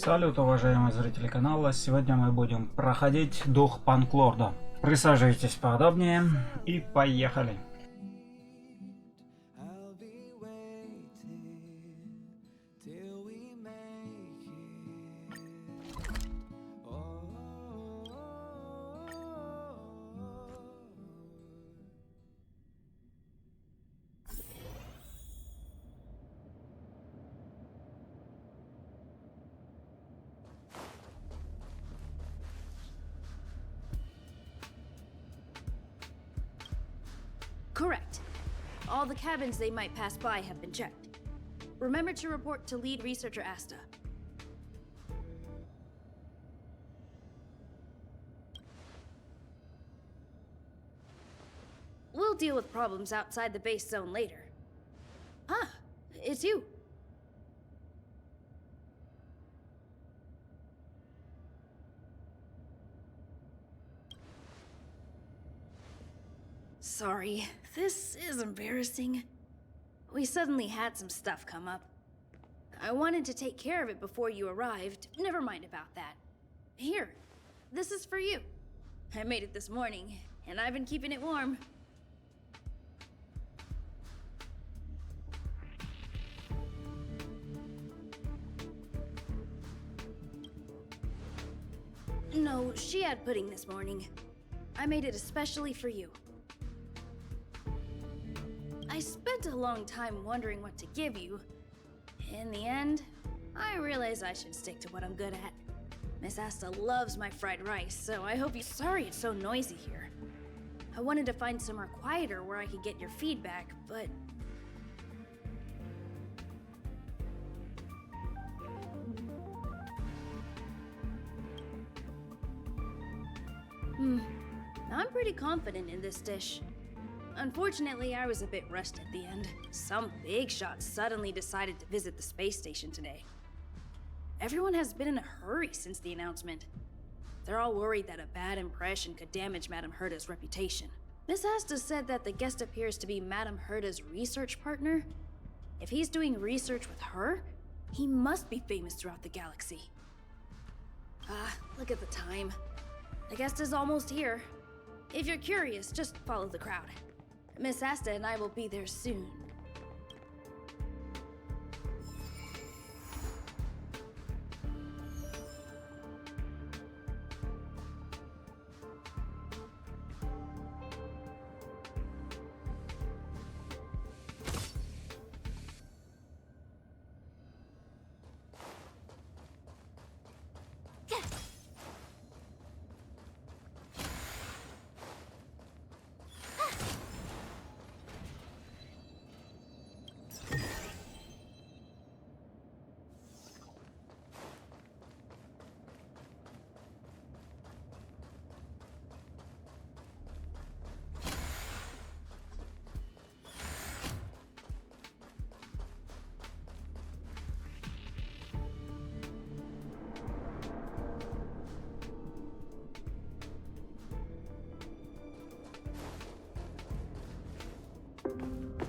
Салют, уважаемые зрители канала. Сегодня мы будем проходить дух панклорда. Присаживайтесь поудобнее и поехали. Correct. All the cabins they might pass by have been checked. Remember to report to lead researcher Asta. We'll deal with problems outside the base zone later. Ah, it's you. Sorry, this is embarrassing. We suddenly had some stuff come up. I wanted to take care of it before you arrived. Never mind about that. Here, this is for you. I made it this morning, and I've been keeping it warm. No, she had pudding this morning. I made it especially for you. I spent a long time wondering what to give you. In the end, I realized I should stick to what I'm good at. Miss Asta loves my fried rice, so I hope you— Sorry it's so noisy here. I wanted to find somewhere quieter where I could get your feedback, but... I'm pretty confident in this dish. Unfortunately, I was a bit rushed at the end. Some big shot suddenly decided to visit the space station today. Everyone has been in a hurry since the announcement. They're all worried that a bad impression could damage Madame Herta's reputation. Miss Asta said that the guest appears to be Madame Herta's research partner. If he's doing research with her, he must be famous throughout the galaxy. Look at the time. The guest is almost here. If you're curious, just follow the crowd. Miss Asta and I will be there soon.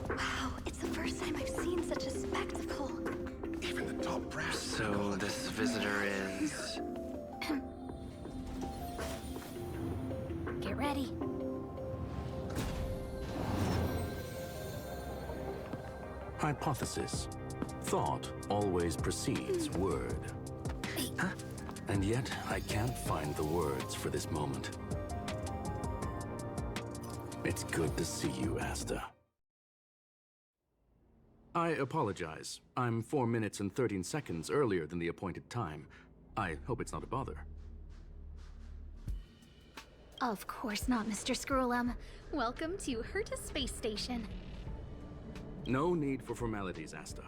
Wow, it's the first time I've seen such a spectacle. Even the top brass. So this visitor is... Get ready. Hypothesis. Thought always precedes word. Huh? And yet, I can't find the words for this moment. It's good to see you, Asta. I apologize. I'm 4 minutes and 13 seconds earlier than the appointed time. I hope it's not a bother. Of course not, Mr. Scrollum. Welcome to Herta Space Station. No need for formalities, Asta.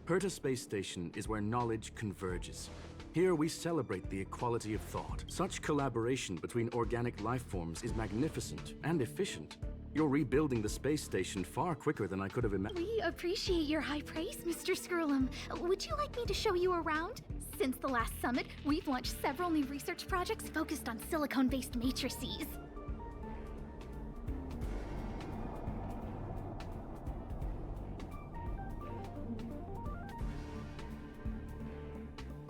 Herta Space Station is where knowledge converges. Here we celebrate the equality of thought. Such collaboration between organic life forms is magnificent and efficient. You're rebuilding the space station far quicker than I could have imagined. We appreciate your high praise, Mr. Scrollum. Would you like me to show you around? Since the last summit, we've launched several new research projects focused on silicone-based matrices.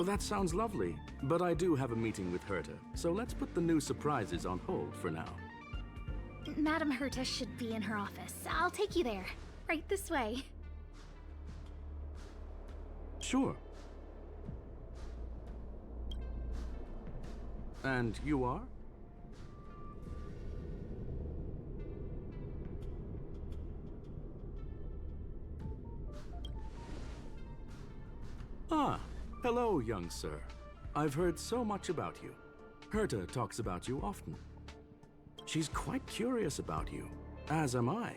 Well, that sounds lovely, but I do have a meeting with Herta, so let's put the new surprises on hold for now. Madam Herta should be in her office. I'll take you there. Right this way. Sure. And you are? Ah, hello, young sir. I've heard so much about you. Herta talks about you often. She's quite curious about you, as am I.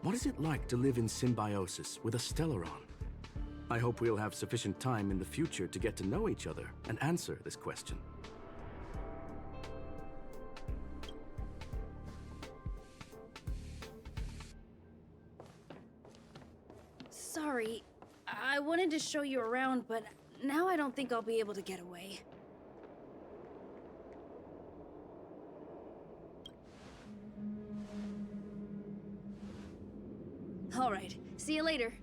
What is it like to live in symbiosis with a Stellaron? I hope we'll have sufficient time in the future to get to know each other and answer this question. Sorry, I wanted to show you around, but now I don't think I'll be able to get away. All right, see you later.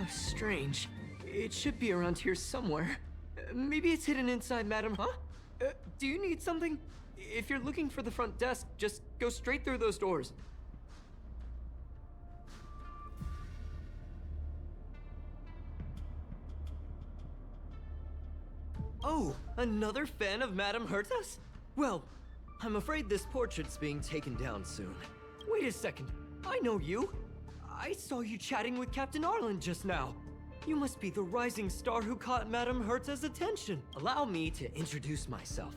Oh, strange. It should be around here somewhere. Maybe it's hidden inside Madam, huh? Do you need something? If you're looking for the front desk, just go straight through those doors. Oh, another fan of Madam Herta's? Well, I'm afraid this portrait's being taken down soon. Wait a second. I know you. I saw you chatting with Captain Arlen just now. You must be the rising star who caught Madam Herta's attention. Allow me to introduce myself.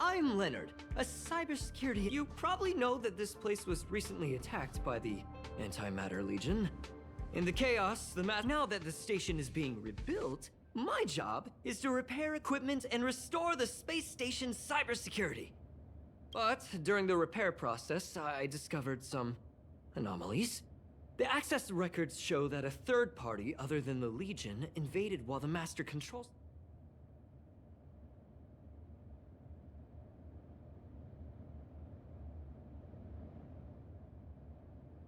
I'm Leonard, a cybersecurity. You probably know that this place was recently attacked by the Antimatter Legion. In the chaos, now that the station is being rebuilt, my job is to repair equipment and restore the space station's cybersecurity. But during the repair process, I discovered some anomalies. The access records show that a third party other than the Legion invaded while the Master controls.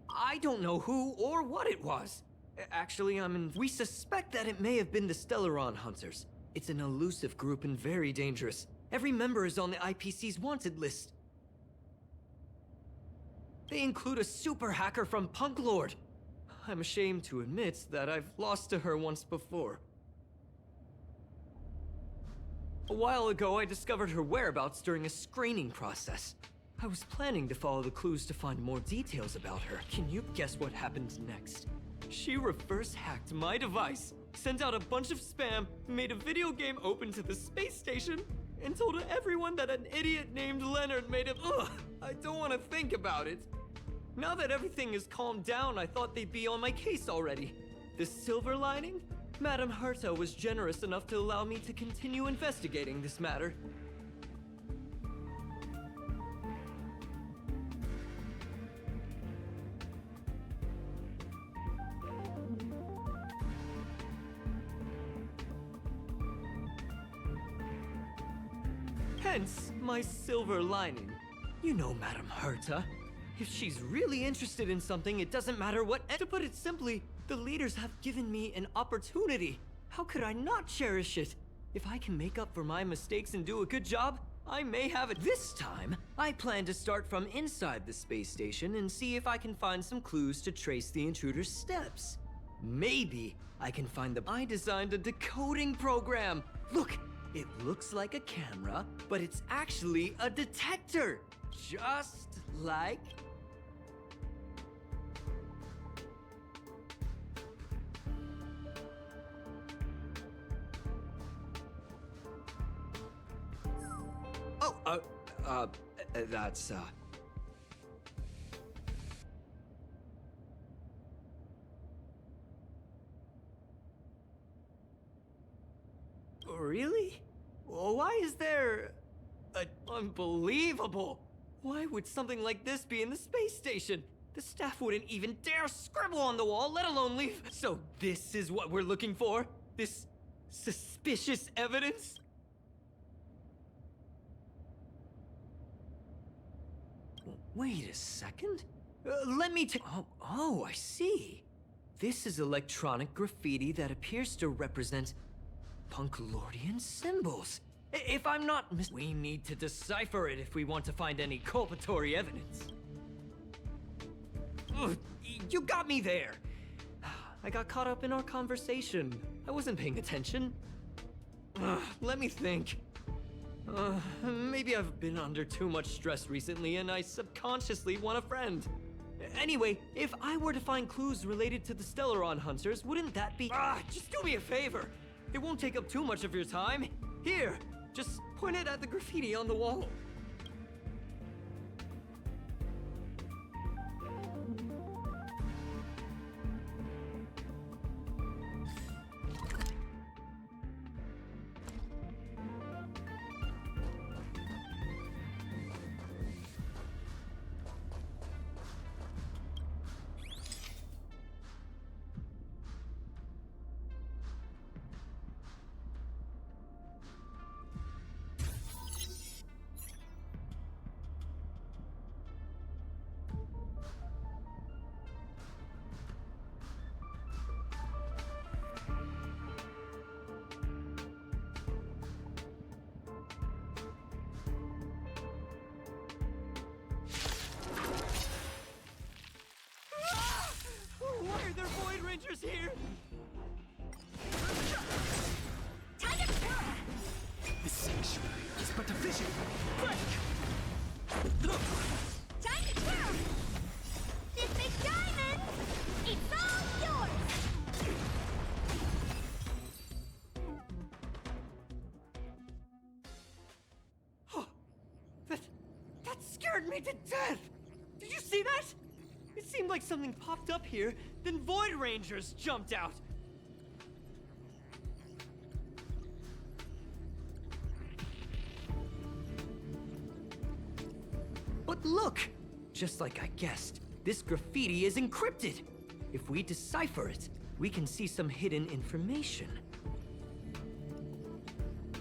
I don't know who or what it was. Actually, we suspect that it may have been the Stellaron Hunters. It's an elusive group and very dangerous. Every member is on the IPC's wanted list. They include a super hacker from Punklord. I'm ashamed to admit that I've lost to her once before. A while ago, I discovered her whereabouts during a screening process. I was planning to follow the clues to find more details about her. Can you guess what happened next? She reverse hacked my device, sent out a bunch of spam, made a video game open to the space station, and told everyone that an idiot named Leonard made it. Ugh! I don't want to think about it. Now that everything is calmed down, I thought they'd be on my case already. The silver lining? Madam Herta was generous enough to allow me to continue investigating this matter. Hence, my silver lining. You know Madam Herta. If she's really interested in something, it doesn't matter what. To put it simply, the leaders have given me an opportunity. How could I not cherish it? If I can make up for my mistakes and do a good job, I may have it. This time, I plan to start from inside the space station and see if I can find some clues to trace the intruder's steps. Maybe I can find I designed a decoding program. Look, it looks like a camera, but it's actually a detector. Just like... that's, Really? Why is there... Unbelievable! Why would something like this be in the space station? The staff wouldn't even dare scribble on the wall, let alone leave. So this is what we're looking for? This suspicious evidence? Wait a second. Let me take. Oh, I see. This is electronic graffiti that appears to represent Punklordian symbols. If I'm not we need to decipher it if we want to find any culpatory evidence. Ugh, you got me there. I got caught up in our conversation. I wasn't paying attention. Let me think. Maybe I've been under too much stress recently and I subconsciously want a friend. Anyway, if I were to find clues related to the Stellaron Hunters, wouldn't that be— just do me a favor. It won't take up too much of your time. Here, just point it at the graffiti on the wall. Why are there Void Rangers here? The sanctuary is but a vision. Time to twirl! This big diamond, it's all yours! That scared me to death! Did you see that? It seemed like something popped up here, then Void Rangers jumped out. But look! Just like I guessed, this graffiti is encrypted. If we decipher it, we can see some hidden information.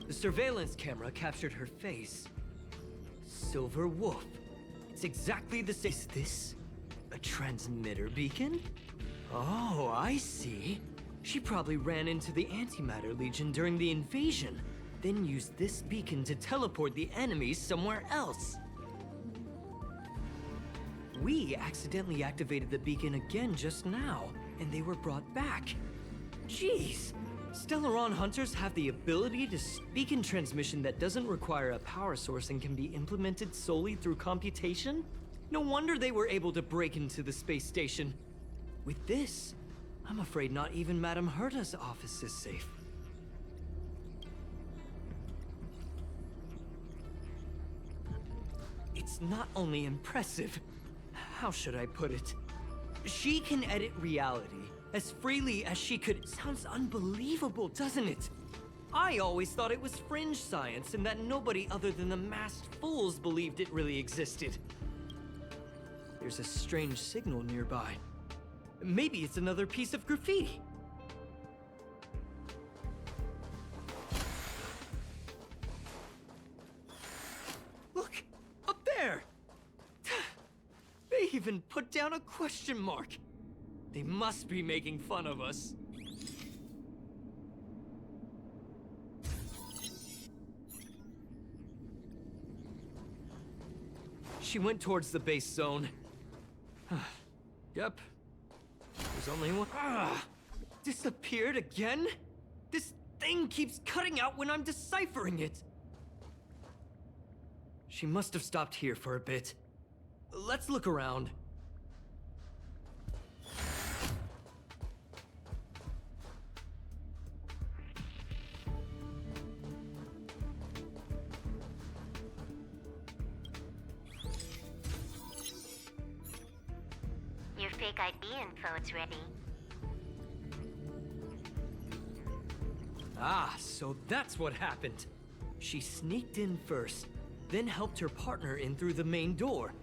The surveillance camera captured her face. Silver Wolf. It's exactly the same. Is this a transmitter beacon? Oh, I see. She probably ran into the Antimatter Legion during the invasion, then used this beacon to teleport the enemies somewhere else. We accidentally activated the beacon again just now, and they were brought back. Jeez! Stellaron Hunters have the ability to beacon transmission that doesn't require a power source and can be implemented solely through computation? No wonder they were able to break into the space station. With this, I'm afraid not even Madame Herta's office is safe. It's not only impressive, how should I put it? She can edit reality as freely as she could. Sounds unbelievable, doesn't it? I always thought it was fringe science and that nobody other than the masked fools believed it really existed. There's a strange signal nearby. Maybe it's another piece of graffiti. Look, up there! They even put down a question mark. They must be making fun of us. She went towards the base zone. Yep. There's only one. Disappeared again? This thing keeps cutting out when I'm deciphering it. She must have stopped here for a bit. Let's look around. Your fake ID info's ready. Ah, so that's what happened. She sneaked in first, then helped her partner in through the main door.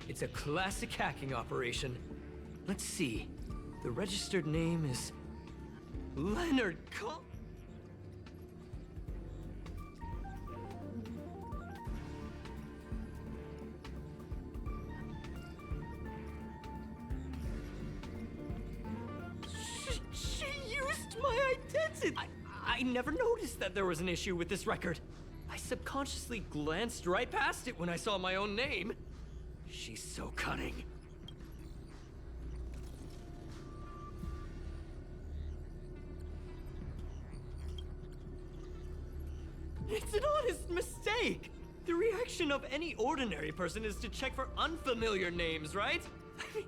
It's a classic hacking operation. Let's see. The registered name is Leonard Cole. She used my identity. I never noticed that there was an issue with this record. I subconsciously glanced right past it when I saw my own name. She's so cunning. It's an honest mistake! The reaction of any ordinary person is to check for unfamiliar names, right? I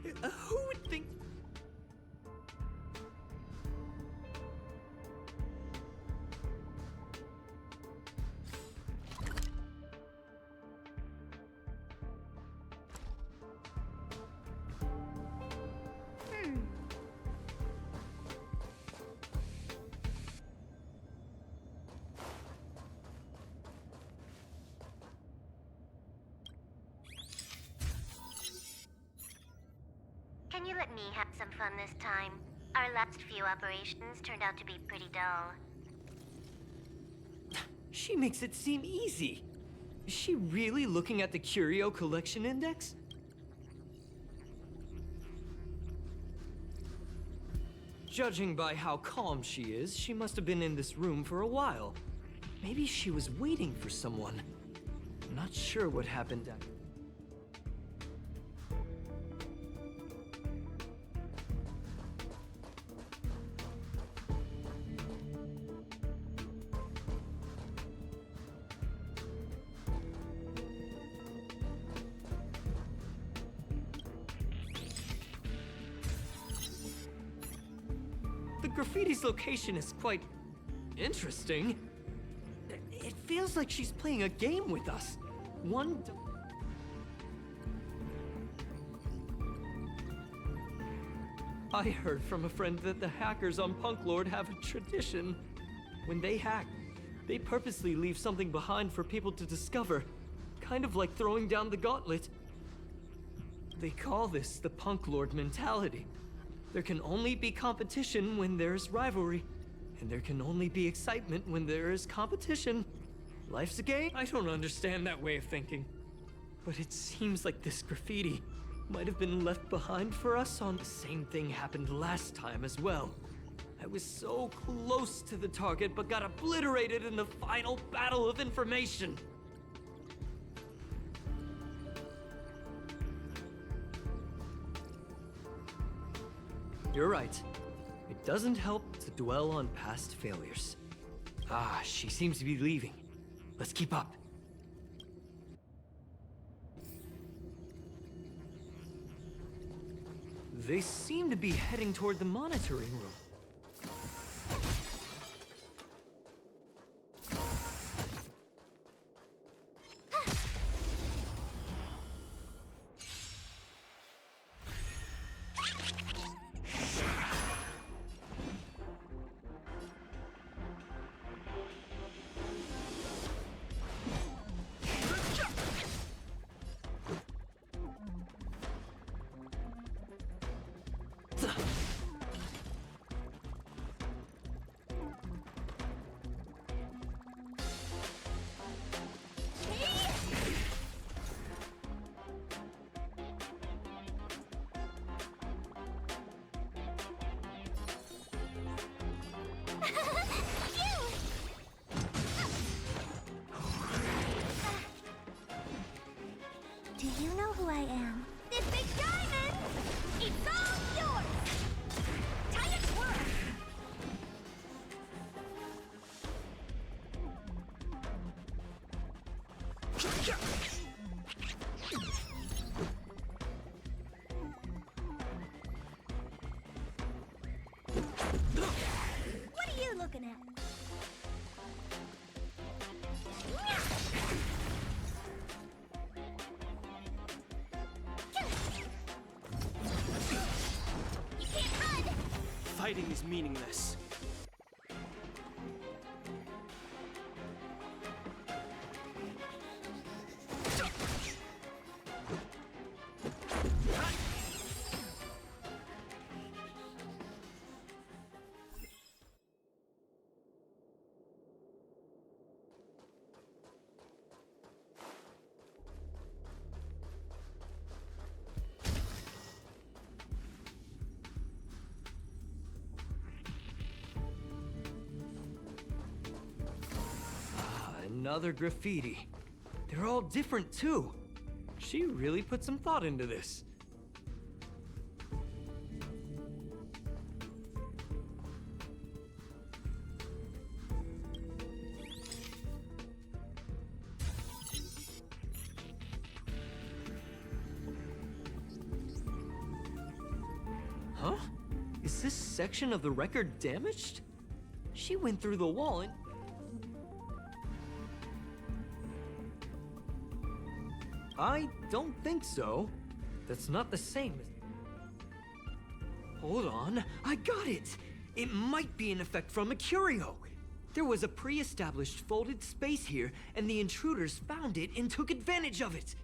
mean, who would think... Can you let me have some fun this time? Our last few operations turned out to be pretty dull. She makes it seem easy. Is she really looking at the Curio Collection Index? Judging by how calm she is, she must have been in this room for a while. Maybe she was waiting for someone. I'm not sure what happened. The graffiti's location is quite interesting. It feels like she's playing a game with us. I heard from a friend that the hackers on Punklord have a tradition. When they hack, they purposely leave something behind for people to discover. Kind of like throwing down the gauntlet. They call this the Punklord mentality. There can only be competition when there's rivalry. And there can only be excitement when there is competition. Life's a game? I don't understand that way of thinking. But it seems like this graffiti might have been left behind for us on... The same thing happened last time as well. I was so close to the target, but got obliterated in the final battle of information. You're right. It doesn't help to dwell on past failures. Ah, she seems to be leaving. Let's keep up. They seem to be heading toward the monitoring room. Do you know who I am? This big diamond! It's all yours! Time to twirl! What are you looking at? Fighting is meaningless. another graffiti. They're all different too. She really put some thought into this. Huh? Is this section of the record damaged? She went through the wall and... I don't think so. That's not the same as... Hold on, I got it! It might be an effect from a curio. There was a pre-established folded space here, and the intruders found it and took advantage of it.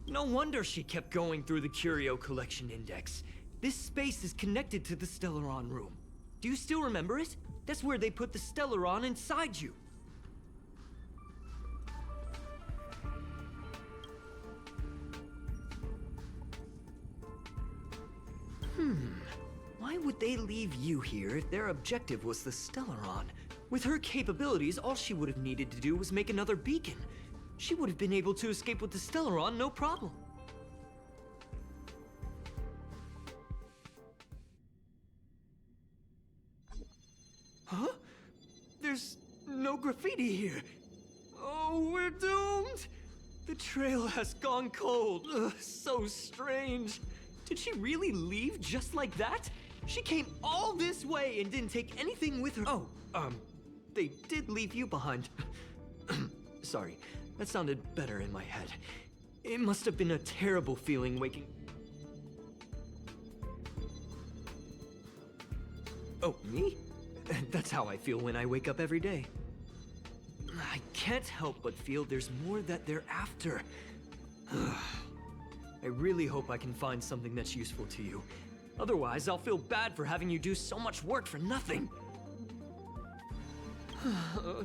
No wonder she kept going through the curio collection index. This space is connected to the Stellaron room. Do you still remember it? That's where they put the Stellaron inside you. Why would they leave you here if their objective was the Stellaron? With her capabilities, all she would have needed to do was make another beacon. She would have been able to escape with the Stellaron, no problem. Huh? There's no graffiti here. Oh, we're doomed! The trail has gone cold. Ugh, so strange. Did she really leave just like that? She came all this way and didn't take anything with her. Oh, they did leave you behind. Sorry, that sounded better in my head. It must have been a terrible feeling waking... Oh, me? That's how I feel when I wake up every day. I can't help but feel there's more that they're after. I really hope I can find something that's useful to you. Otherwise, I'll feel bad for having you do so much work for nothing.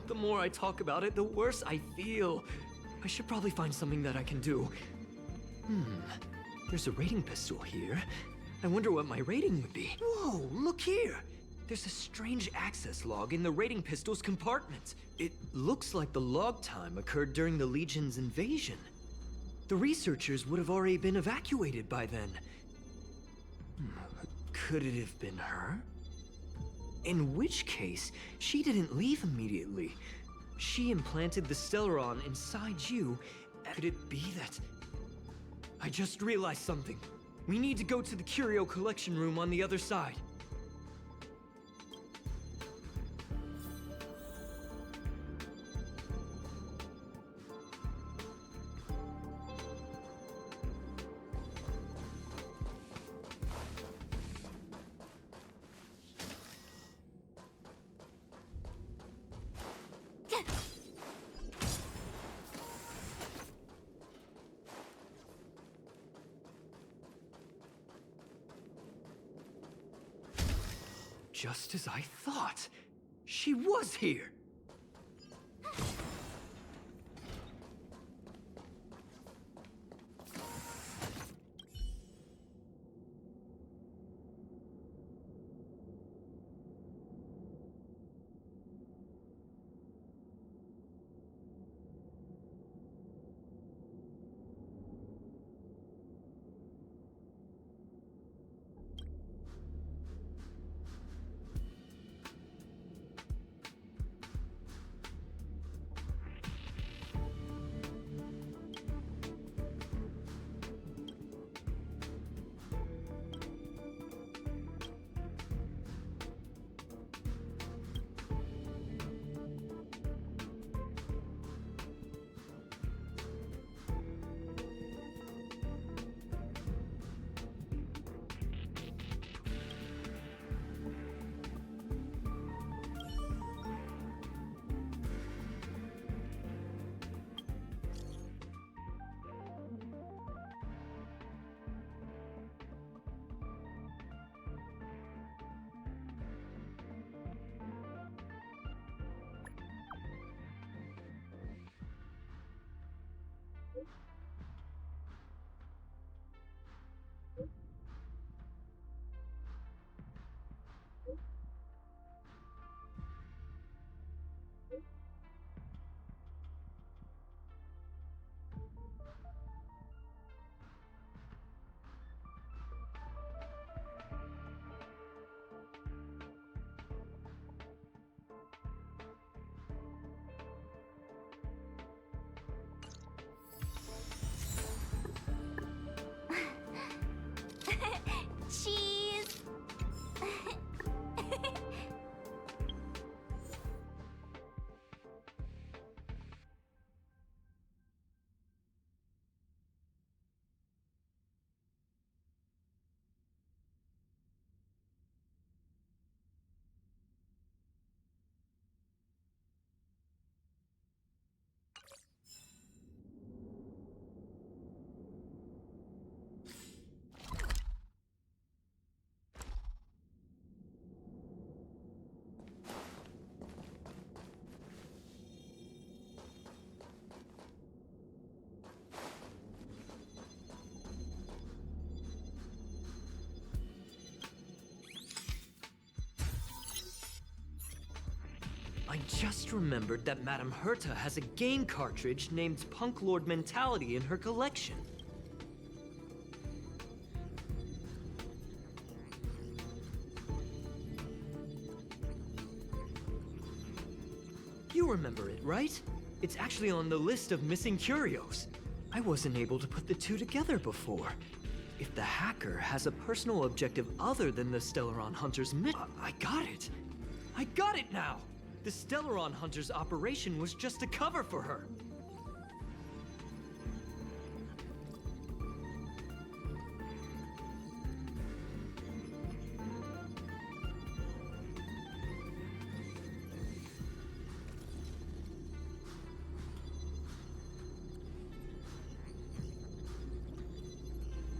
The more I talk about it, the worse I feel. I should probably find something that I can do. There's a rating pistol here. I wonder what my rating would be. Whoa, look here! There's a strange access log in the rating pistol's compartment. It looks like the log time occurred during the Legion's invasion. The researchers would have already been evacuated by then. Could it have been her? In which case, she didn't leave immediately. She implanted the Stellaron inside you. Could it be that... I just realized something. We need to go to the curio collection room on the other side. Just as I thought. She was here. I just remembered that Madame Herta has a game cartridge named Punklord Mentality in her collection. You remember it, right? It's actually on the list of missing curios. I wasn't able to put the two together before. If the hacker has a personal objective other than the Stellaron Hunter's I got it! I got it now! The Stellaron Hunter's operation was just a cover for her.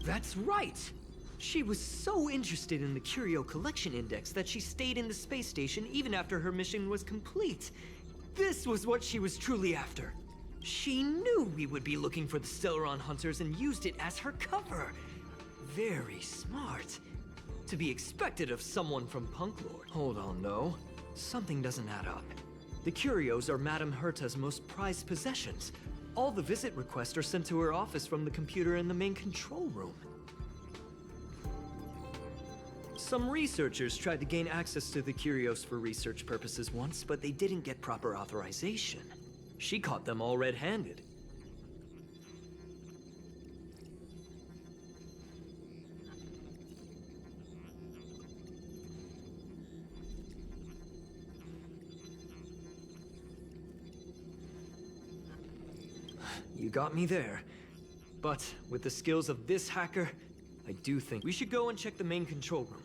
That's right! She was so interested in the Curio Collection Index that she stayed in the space station even after her mission was complete. This was what she was truly after. She knew we would be looking for the Stellaron Hunters and used it as her cover. Very smart. To be expected of someone from Punklord. Hold on, though. Something doesn't add up. The curios are Madame Herta's most prized possessions. All the visit requests are sent to her office from the computer in the main control room. Some researchers tried to gain access to the curios for research purposes once, but they didn't get proper authorization. She caught them all red-handed. You got me there. But with the skills of this hacker, I do think we should go and check the main control room.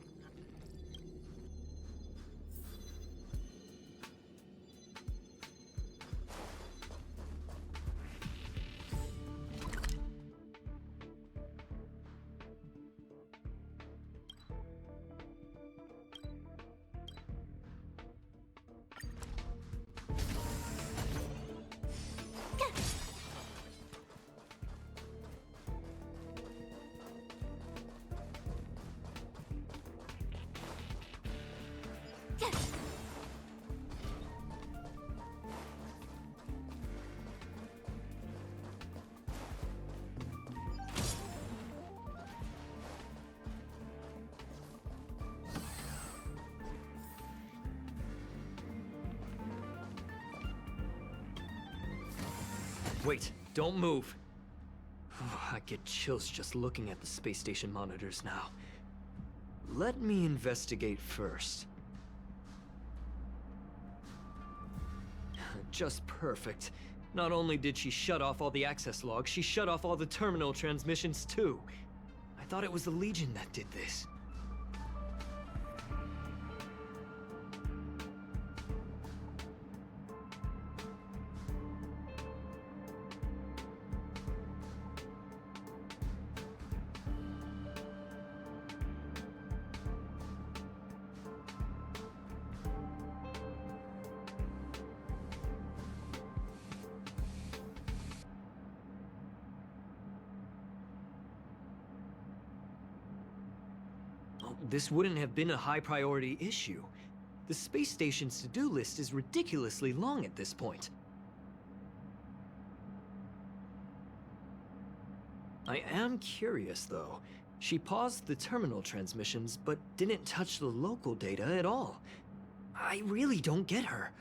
Wait, don't move. I get chills just looking at the space station monitors now. Let me investigate first. Just perfect. Not only did she shut off all the access logs, she shut off all the terminal transmissions too. I thought it was the Legion that did this. This wouldn't have been a high-priority issue. The space station's to-do list is ridiculously long at this point. I am curious, though. She paused the terminal transmissions, but didn't touch the local data at all. I really don't get her.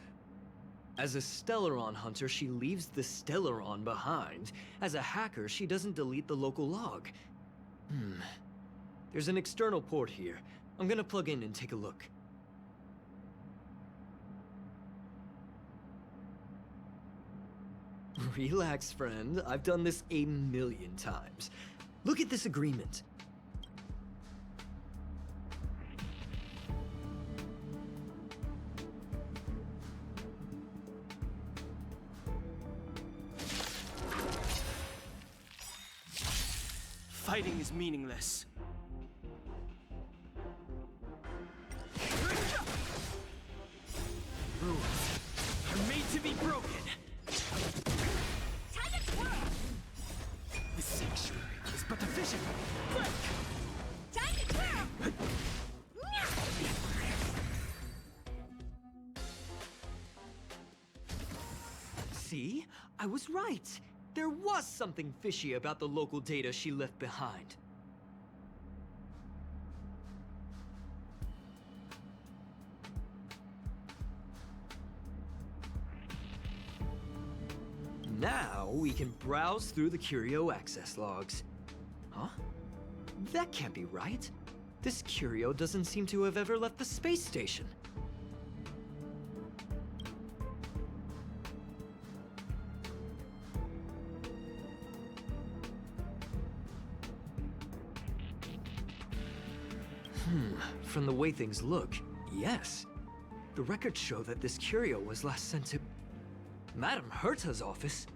As a Stellaron hunter, she leaves the Stellaron behind. As a hacker, she doesn't delete the local log. There's an external port here. I'm gonna plug in and take a look. Relax, friend. I've done this 1,000,000 times. Look at this agreement. Fighting is meaningless. Rules are made to be broken. Time to twirl! The sanctuary is but a vision. Quick! Time to twirl! See? I was right. There was something fishy about the local data she left behind. Now we can browse through the curio access logs. Huh? That can't be right. This curio doesn't seem to have ever left the space station. From the way things look, yes. The records show that this curio was last sent to Madame Herta's office.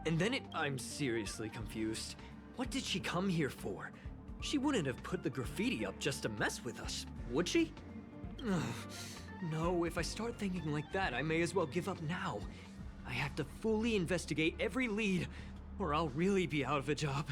And then I'm seriously confused. What did she come here for? She wouldn't have put the graffiti up just to mess with us, would she? No, if I start thinking like that, I may as well give up now. I have to fully investigate every lead, or I'll really be out of a job.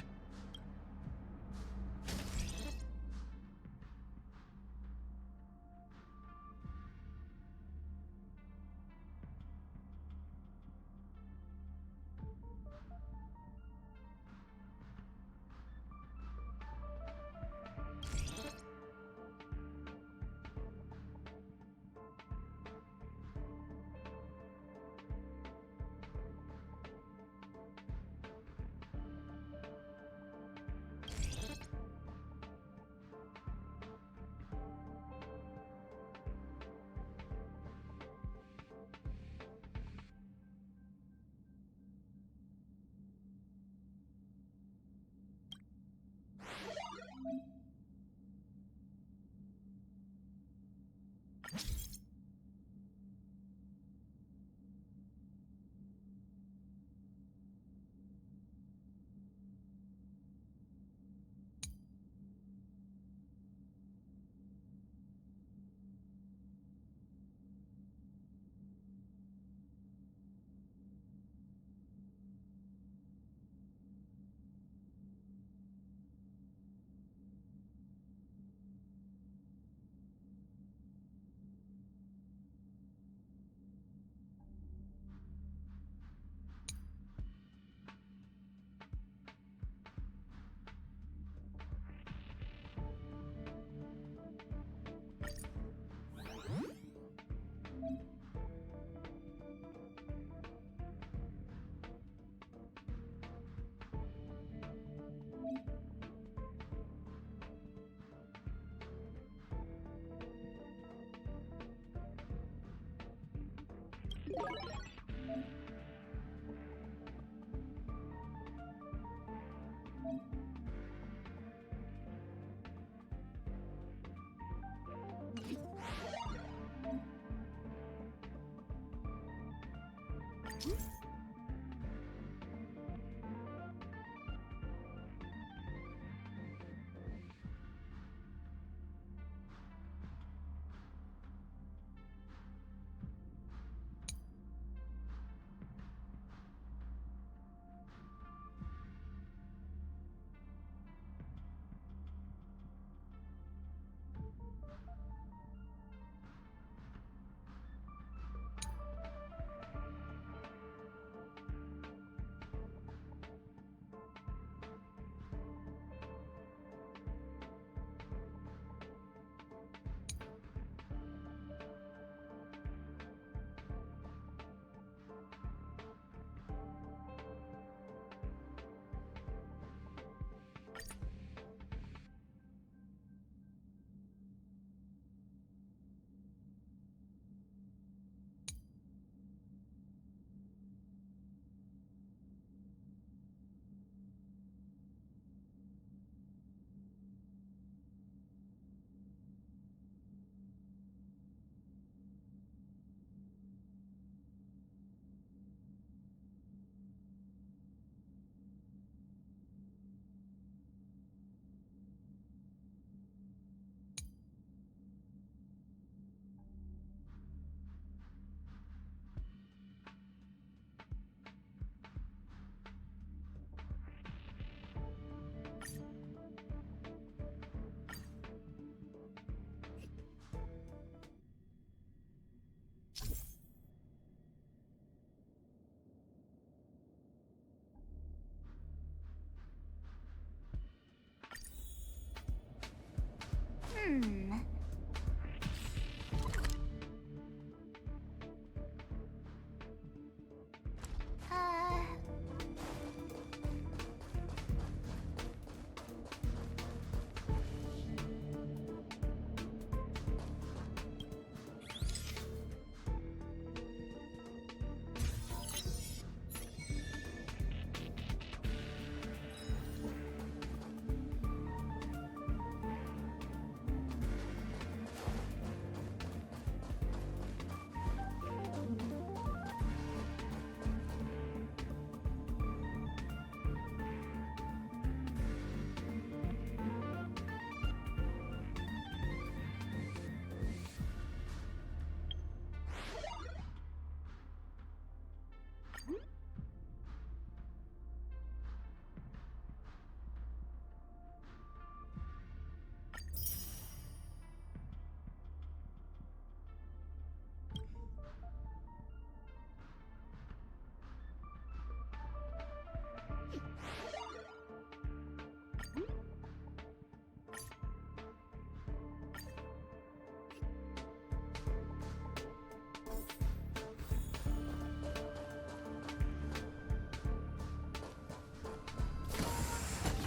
Hmm.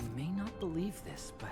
You may not believe this, but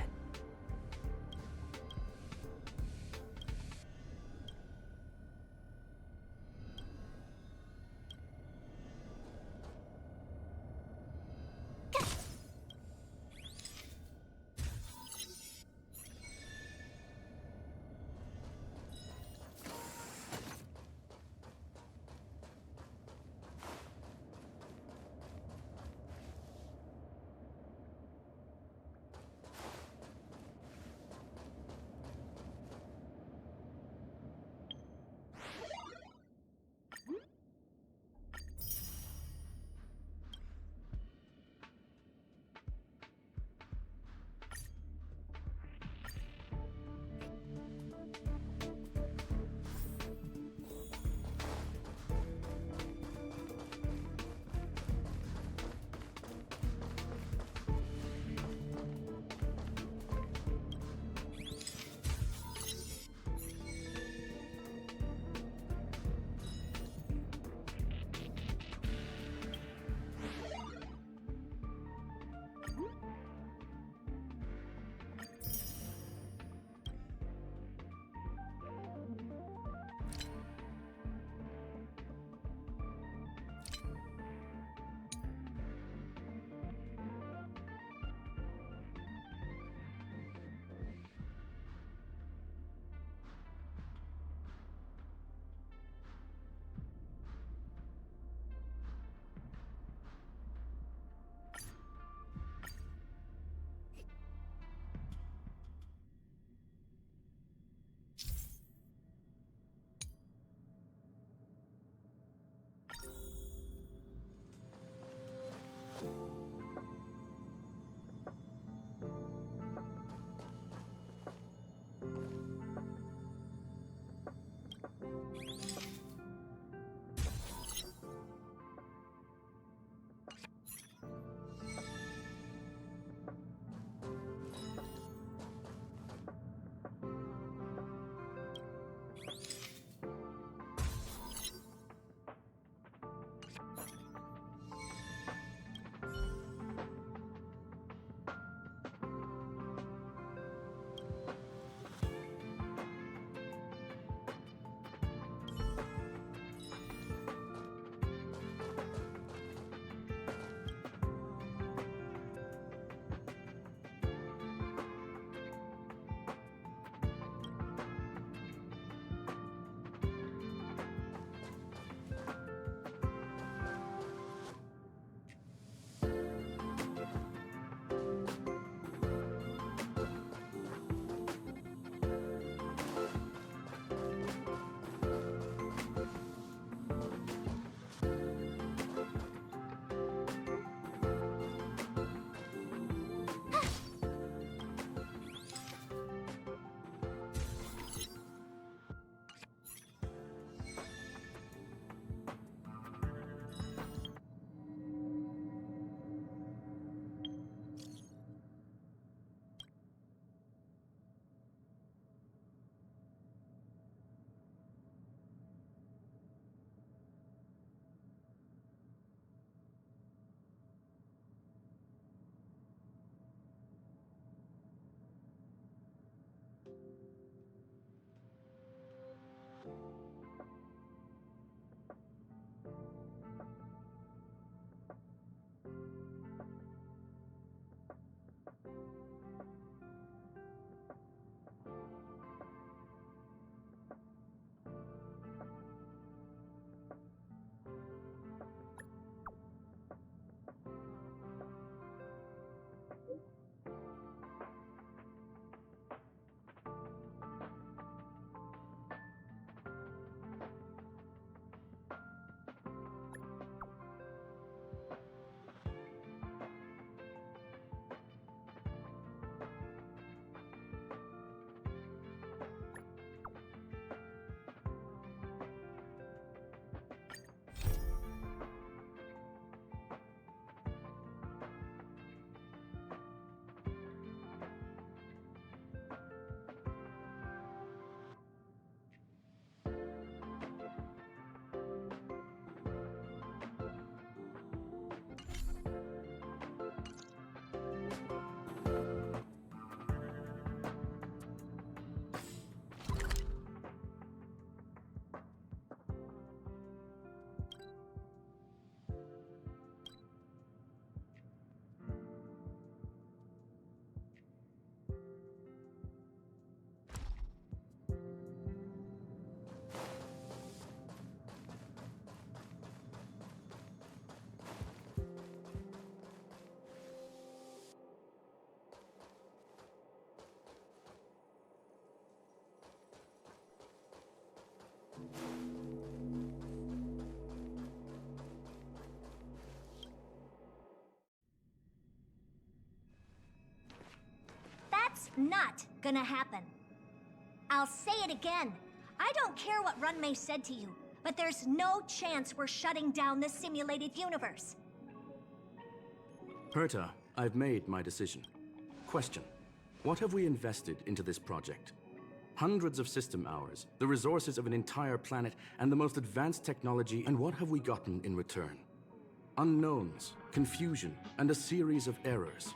not gonna happen. I'll say it again. I don't care what Runmei said to you, but there's no chance we're shutting down this simulated universe. Herta, I've made my decision. Question: what have we invested into this project? Hundreds of system hours, the resources of an entire planet, and the most advanced technology, and what have we gotten in return? Unknowns, confusion, and a series of errors.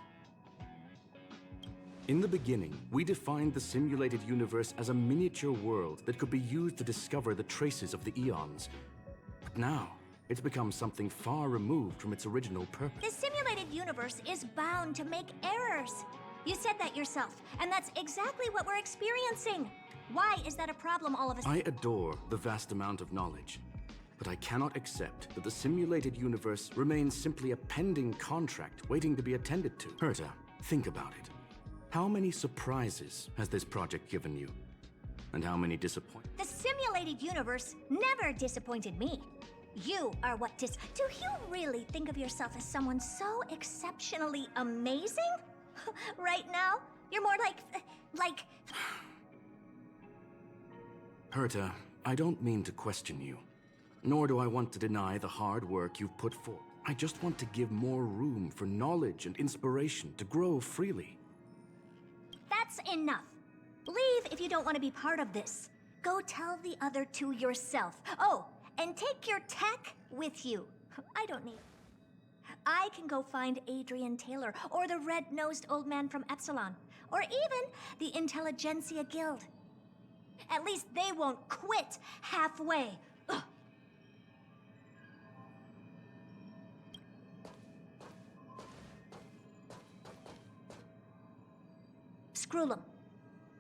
In the beginning, we defined the simulated universe as a miniature world that could be used to discover the traces of the eons. But now, it's become something far removed from its original purpose. This simulated universe is bound to make errors. You said that yourself, and that's exactly what we're experiencing. Why is that a problem all of a sudden? I adore the vast amount of knowledge, but I cannot accept that the simulated universe remains simply a pending contract waiting to be attended to. Herta, think about it. How many surprises has this project given you? And how many disappointments? The simulated universe never disappointed me. You are what Do you really think of yourself as someone so exceptionally amazing? Right now, you're more like... Herta, I don't mean to question you, nor do I want to deny the hard work you've put forth. I just want to give more room for knowledge and inspiration to grow freely. That's enough. Leave if you don't want to be part of this. Go tell the other two yourself. Oh, and take your tech with you. I don't need... I can go find Adrian Taylor, or the red-nosed old man from Epsilon, or even the Intelligentsia Guild. At least they won't quit halfway. Ugh. Screwlum,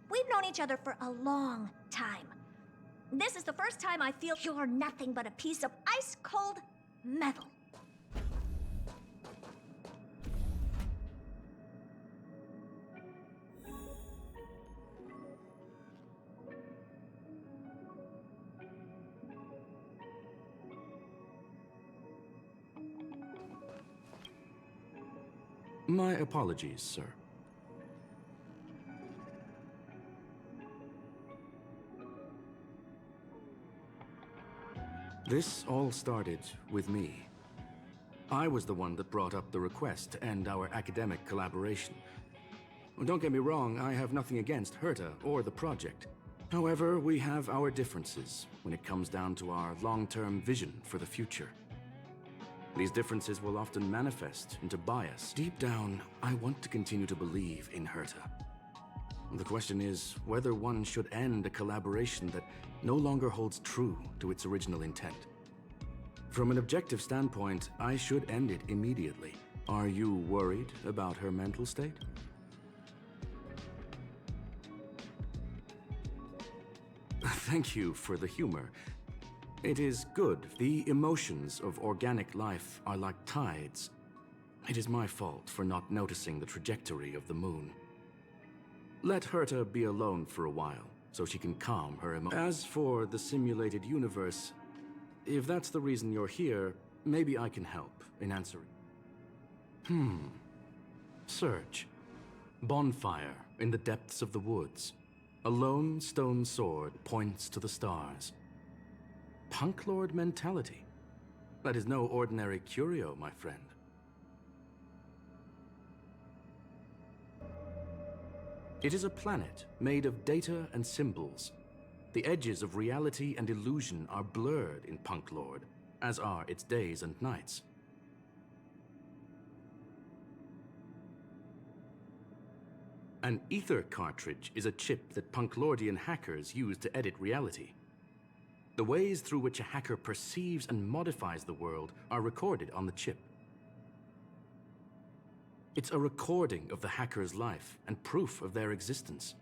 we've known each other for a long time. This is the first time I feel you're nothing but a piece of ice-cold metal. My apologies, sir. This all started with me. I was the one that brought up the request to end our academic collaboration. Don't get me wrong, I have nothing against Herta or the project. However, we have our differences when it comes down to our long-term vision for the future. These differences will often manifest into bias. Deep down, I want to continue to believe in Herta. The question is whether one should end a collaboration that no longer holds true to its original intent. From an objective standpoint, I should end it immediately. Are you worried about her mental state? Thank you for the humor. It is good. The emotions of organic life are like tides. It is my fault for not noticing the trajectory of the moon. Let Herta be alone for a while, so she can calm her emotions. As for the simulated universe, if that's the reason you're here, maybe I can help in answering. Search. Bonfire in the depths of the woods. A lone stone sword points to the stars. Punklord mentality. That is no ordinary curio, my friend. It is a planet made of data and symbols. The edges of reality and illusion are blurred in Punklord, as are its days and nights. An ether cartridge is a chip that Punklordian hackers use to edit reality. The ways through which a hacker perceives and modifies the world are recorded on the chip. It's a recording of the hacker's life and proof of their existence.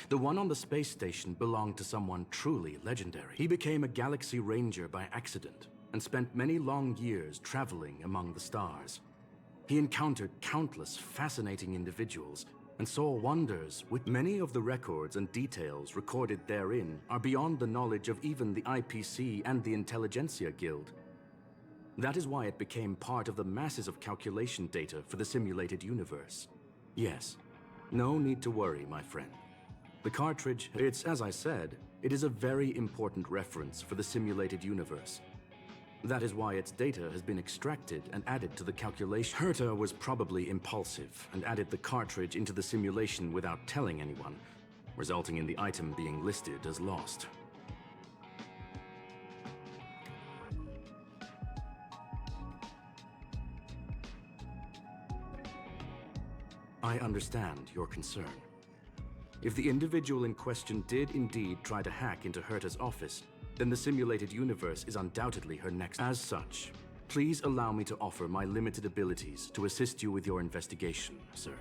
The one on the space station belonged to someone truly legendary. He became a galaxy ranger by accident and spent many long years traveling among the stars. He encountered countless fascinating individuals and saw wonders with many of the records and details recorded therein are beyond the knowledge of even the IPC and the Intelligentsia Guild. That is why it became part of the masses of calculation data for the simulated universe. Yes, No need to worry, my friend. The cartridge, it's as I said, it is a very important reference for the simulated universe. That is why its data has been extracted and added to the calculation. Herta was probably impulsive and added the cartridge into the simulation without telling anyone, resulting in the item being listed as lost. I understand your concern. If the individual in question did indeed try to hack into Herta's office, then the simulated universe is undoubtedly her next. As such, please allow me to offer my limited abilities to assist you with your investigation, sir.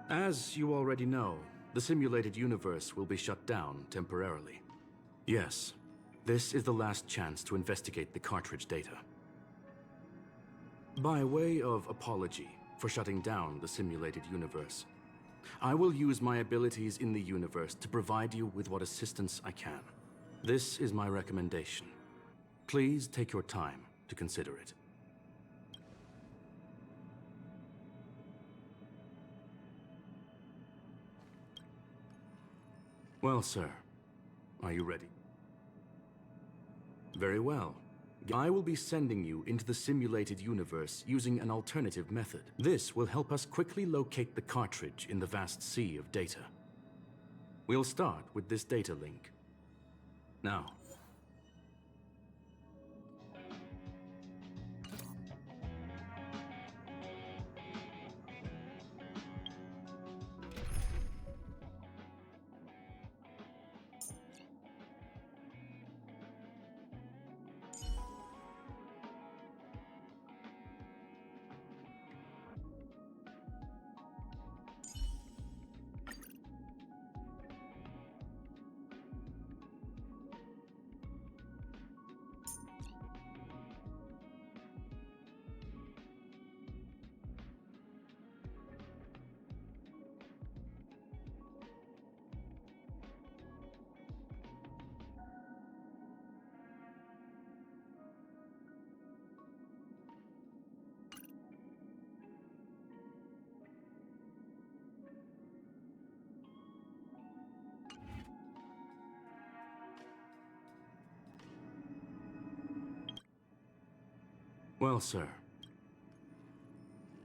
As you already know, the simulated universe will be shut down temporarily. Yes, this is the last chance to investigate the cartridge data. By way of apology for shutting down the simulated universe, I will use my abilities in the universe to provide you with what assistance I can. This is my recommendation. Please take your time to consider it. Well, sir, are you ready? Very well. I will be sending you into the simulated universe using an alternative method. This will help us quickly locate the cartridge in the vast sea of data. We'll start with this data link. Now, well, sir.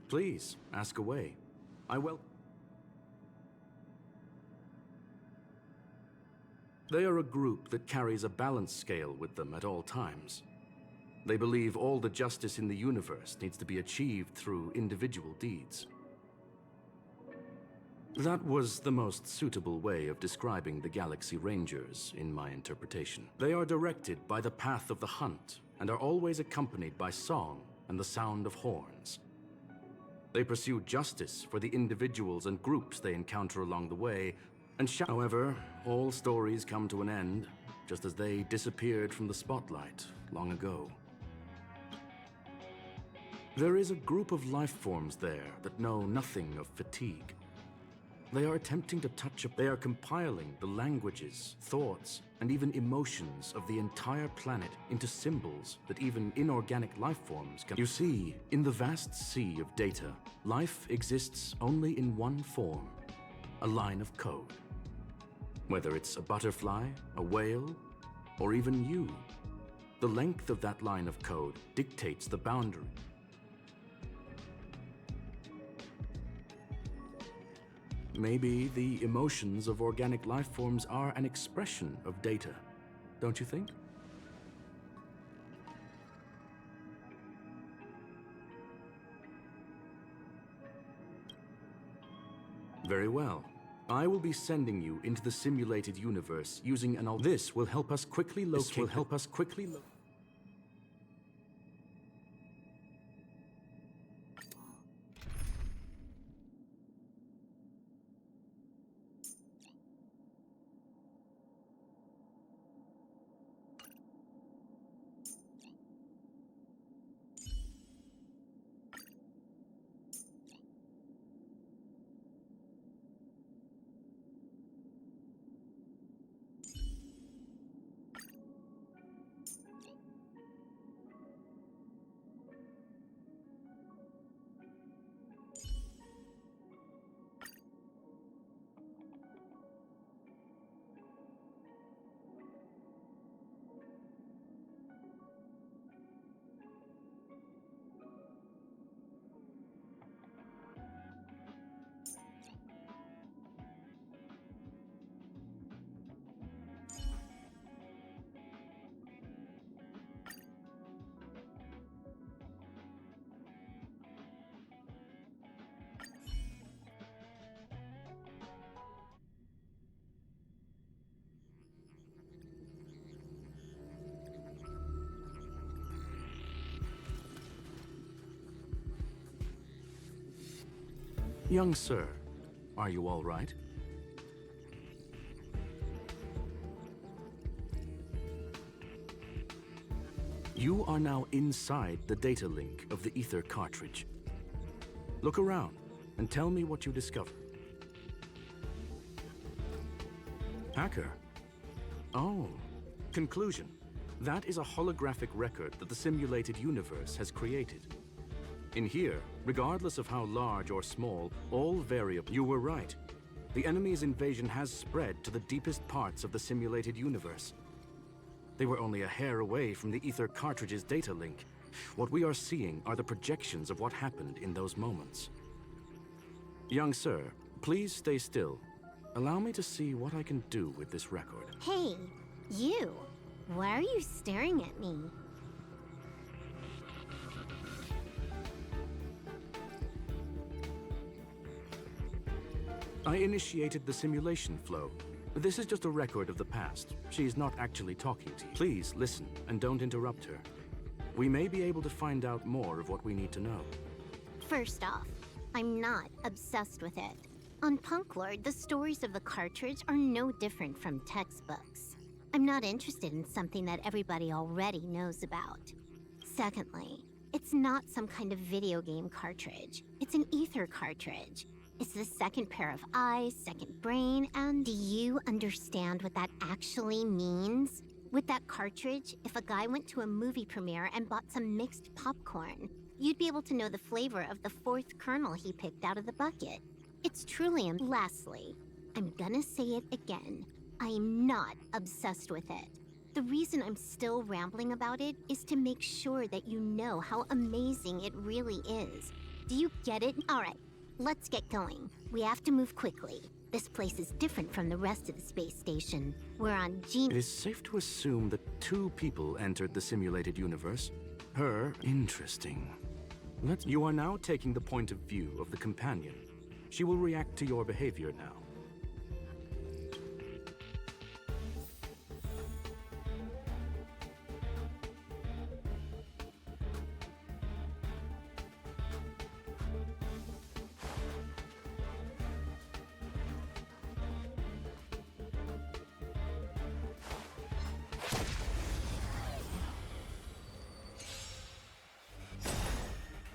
Please, ask away. I will. They are a group that carries a balance scale with them at all times. They believe all the justice in the universe needs to be achieved through individual deeds. That was the most suitable way of describing the Galaxy Rangers, in my interpretation. They are directed by the path of the hunt, and are always accompanied by song and the sound of horns. They pursue justice for the individuals and groups they encounter along the way, and however, all stories come to an end, just as they disappeared from the spotlight long ago. There is a group of life forms there that know nothing of fatigue. They are attempting to touch up. They are compiling the languages, thoughts, and even emotions of the entire planet into symbols that even inorganic life forms can. You see, in the vast sea of data, life exists only in one form: a line of code. Whether it's a butterfly, a whale, or even you, the length of that line of code dictates the boundary. Maybe the emotions of organic life forms are an expression of data, don't you think? Very well. I will be sending you into the simulated universe using an This will help us quickly locate. Young sir, are you all right? You are now inside the data link of the Ether cartridge. Look around and tell me what you discover. Hacker? Oh. Conclusion. That is a holographic record that the simulated universe has created. In here, regardless of how large or small, all variable. You were right. The enemy's invasion has spread to the deepest parts of the simulated universe. They were only a hair away from the Ether cartridge's data link. What we are seeing are the projections of what happened in those moments. Young sir, please stay still. Allow me to see what I can do with this record. Hey, you! Why are you staring at me? I initiated the simulation flow. This is just a record of the past. She's not actually talking to you. Please listen and don't interrupt her. We may be able to find out more of what we need to know. First off, I'm not obsessed with it. On Punklord, the stories of the cartridge are no different from textbooks. I'm not interested in something that everybody already knows about. Secondly, it's not some kind of video game cartridge. It's an Ether cartridge. It's the second pair of eyes, second brain, and do you understand what that actually means? With that cartridge, if a guy went to a movie premiere and bought some mixed popcorn, you'd be able to know the flavor of the fourth kernel he picked out of the bucket. It's truly Lastly, I'm gonna say it again. I am not obsessed with it. The reason I'm still rambling about it is to make sure that you know how amazing it really is. Do you get it? All right, let's get going. We have to move quickly. This place is different from the rest of the space station. We're on It is safe to assume that 2 people entered the simulated universe. Her, interesting. You are now taking the point of view of the companion. She will react to your behavior now.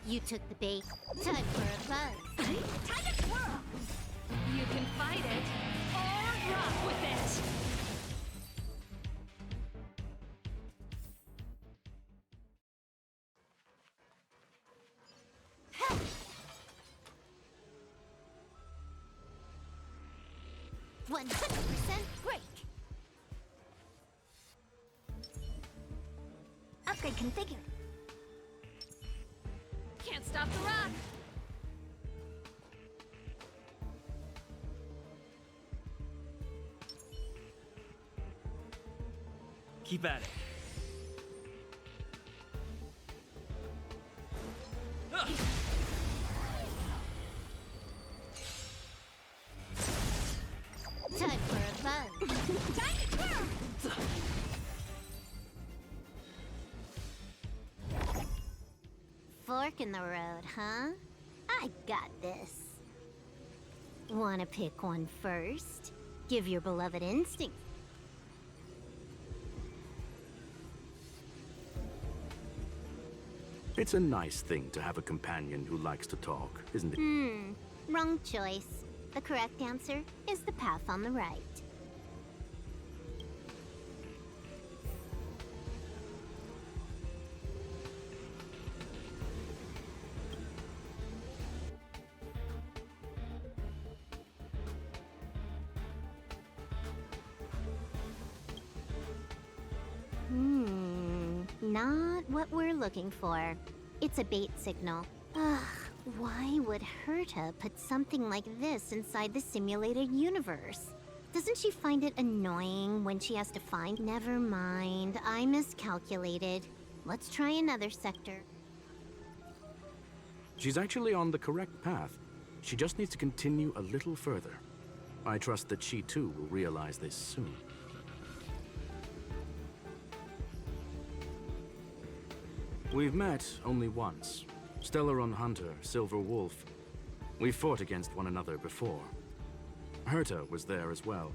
You took the bait. Time for a buzz. Time to twirl! You can fight it, or rock with it! Ha! 100% break! Upgrade configured. Can't stop the rock! Keep at it. Time for a buzz. Time to twirl! Fork in the road, huh? I got this. Wanna pick one first? Give your beloved instinct. It's a nice thing to have a companion who likes to talk, isn't it? Wrong choice. The correct answer is the path on the right. Not what we're looking for. It's a bait signal. Ugh, why would Herta put something like this inside the simulated universe? Doesn't she find it annoying when she has to find? Never mind, I miscalculated. Let's try another sector. She's actually on the correct path. She just needs to continue a little further. I trust that she too will realize this soon. We've met only once. Stellaron Hunter, Silver Wolf. We fought against one another before. Herta was there as well.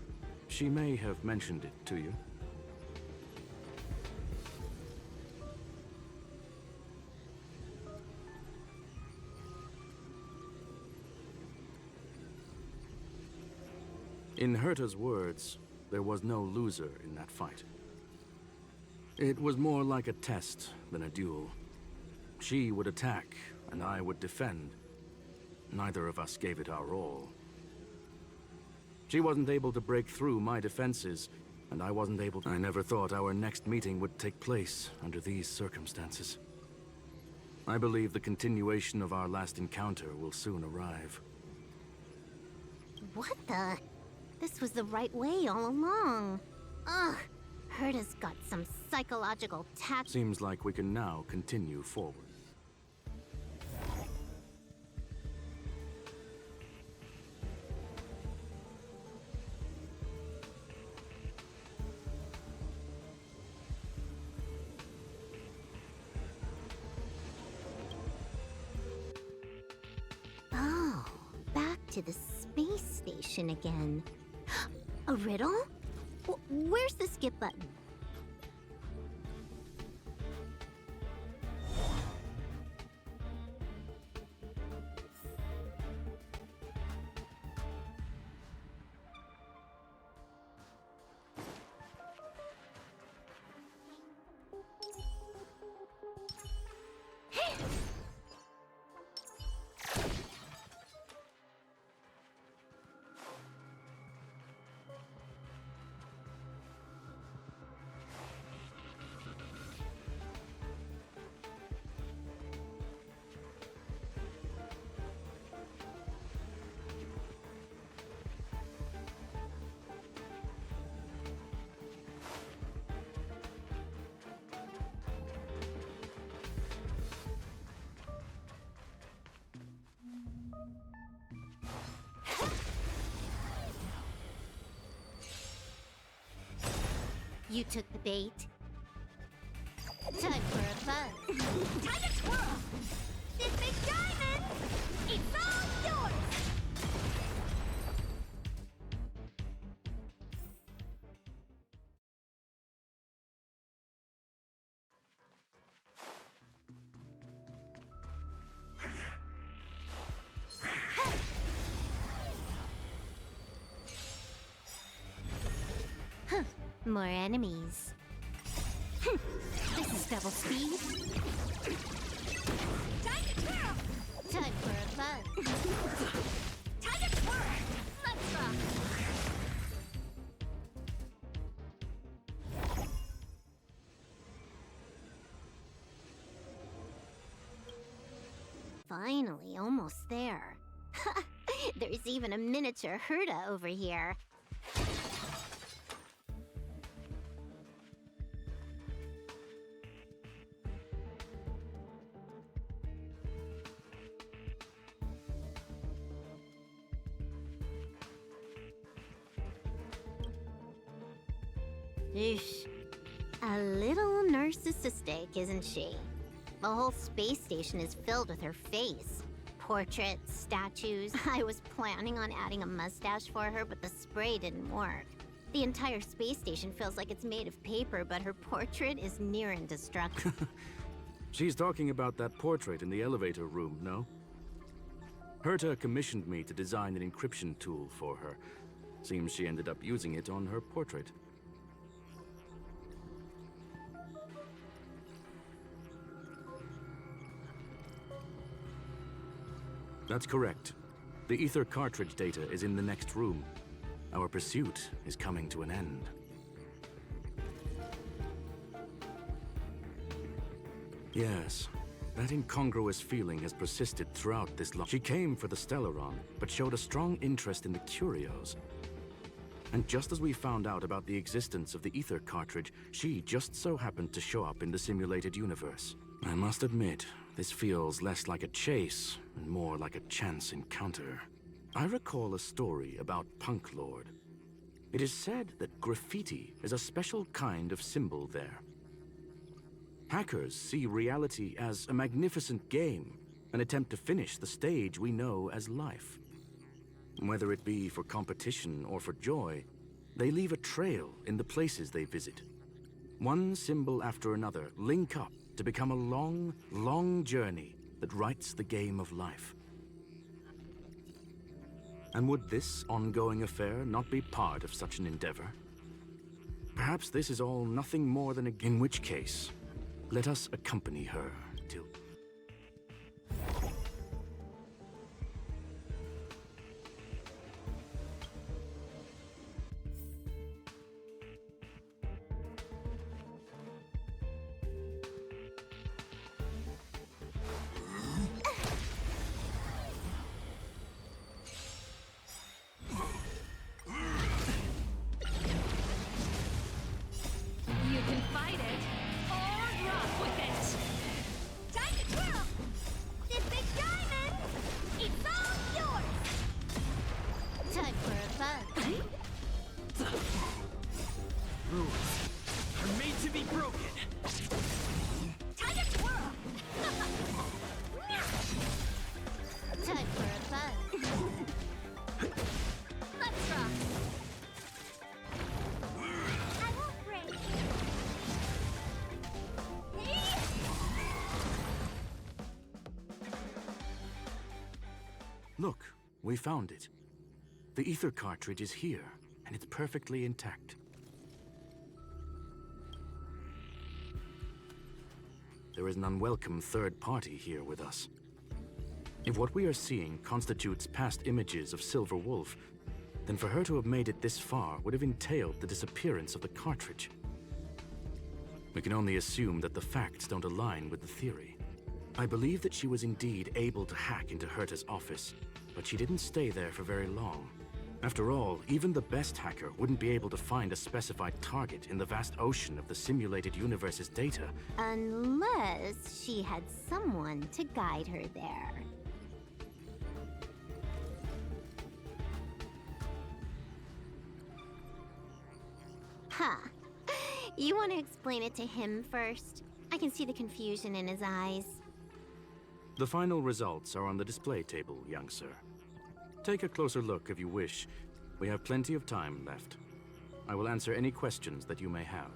She may have mentioned it to you. In Herta's words, there was no loser in that fight. It was more like a test than a duel. She would attack, and I would defend. Neither of us gave it our all. She wasn't able to break through my defenses, and I wasn't able to. I never thought our next meeting would take place under these circumstances. I believe the continuation of our last encounter will soon arrive. What the? This was the right way all along. Ugh, Herta's got some psychological tact. Seems like we can now continue forward. Oh, back to the space station again. A riddle? Where's the skip button? You took the bait. Time for a buzz. Time to twirl! This big diamond! It's all yours! More enemies. This is double speed. Time to twirl! Time for a buzz. Time to twirl! Let's rock! Finally, almost there. There's even a miniature Herta over here. Eesh. A little narcissistic, isn't she? The whole space station is filled with her face. Portraits, statues. I was planning on adding a mustache for her, but the spray didn't work. The entire space station feels like it's made of paper, but her portrait is near indestructible. She's talking about that portrait in the elevator room, no? Herta commissioned me to design an encryption tool for her. Seems she ended up using it on her portrait. That's correct. The ether cartridge data is in the next room. Our pursuit is coming to an end. Yes, that incongruous feeling has persisted throughout this long. She came for the Stellaron, but showed a strong interest in the curios. And just as we found out about the existence of the ether cartridge, she just so happened to show up in the simulated universe. I must admit, this feels less like a chase and more like a chance encounter. I recall a story about Punk-Lord. It is said that graffiti is a special kind of symbol there. Hackers see reality as a magnificent game, an attempt to finish the stage we know as life. Whether it be for competition or for joy, they leave a trail in the places they visit. One symbol after another link up to become a long, long journey that writes the game of life. And would this ongoing affair not be part of such an endeavor? Perhaps this is all nothing more than in which case, let us accompany her till... You can fight it, or rock with it! Time to twirl! This big diamond, it's all yours! Time for a bug. Rules are made to be broken. Time to twirl! Time for a bug. Let's rock! I won't break! Look, we found it. The ether cartridge is here, and it's perfectly intact. There is an unwelcome third party here with us. If what we are seeing constitutes past images of Silver Wolf, then for her to have made it this far would have entailed the disappearance of the cartridge. We can only assume that the facts don't align with the theory. I believe that she was indeed able to hack into Herta's office, but she didn't stay there for very long. After all, even the best hacker wouldn't be able to find a specified target in the vast ocean of the simulated universe's data. Unless she had someone to guide her there. Huh. You want to explain it to him first? I can see the confusion in his eyes. The final results are on the display table, young sir. Take a closer look if you wish. We have plenty of time left. I will answer any questions that you may have.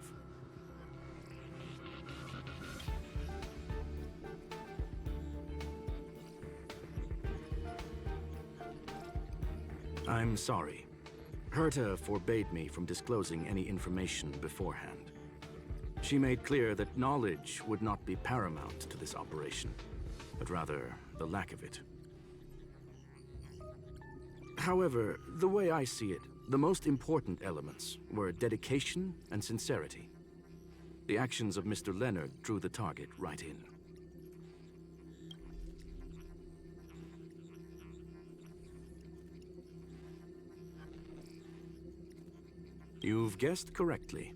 I'm sorry. Herta forbade me from disclosing any information beforehand. She made clear that knowledge would not be paramount to this operation, but rather the lack of it. However, the way I see it, the most important elements were dedication and sincerity. The actions of Mr. Leonard drew the target right in. You've guessed correctly.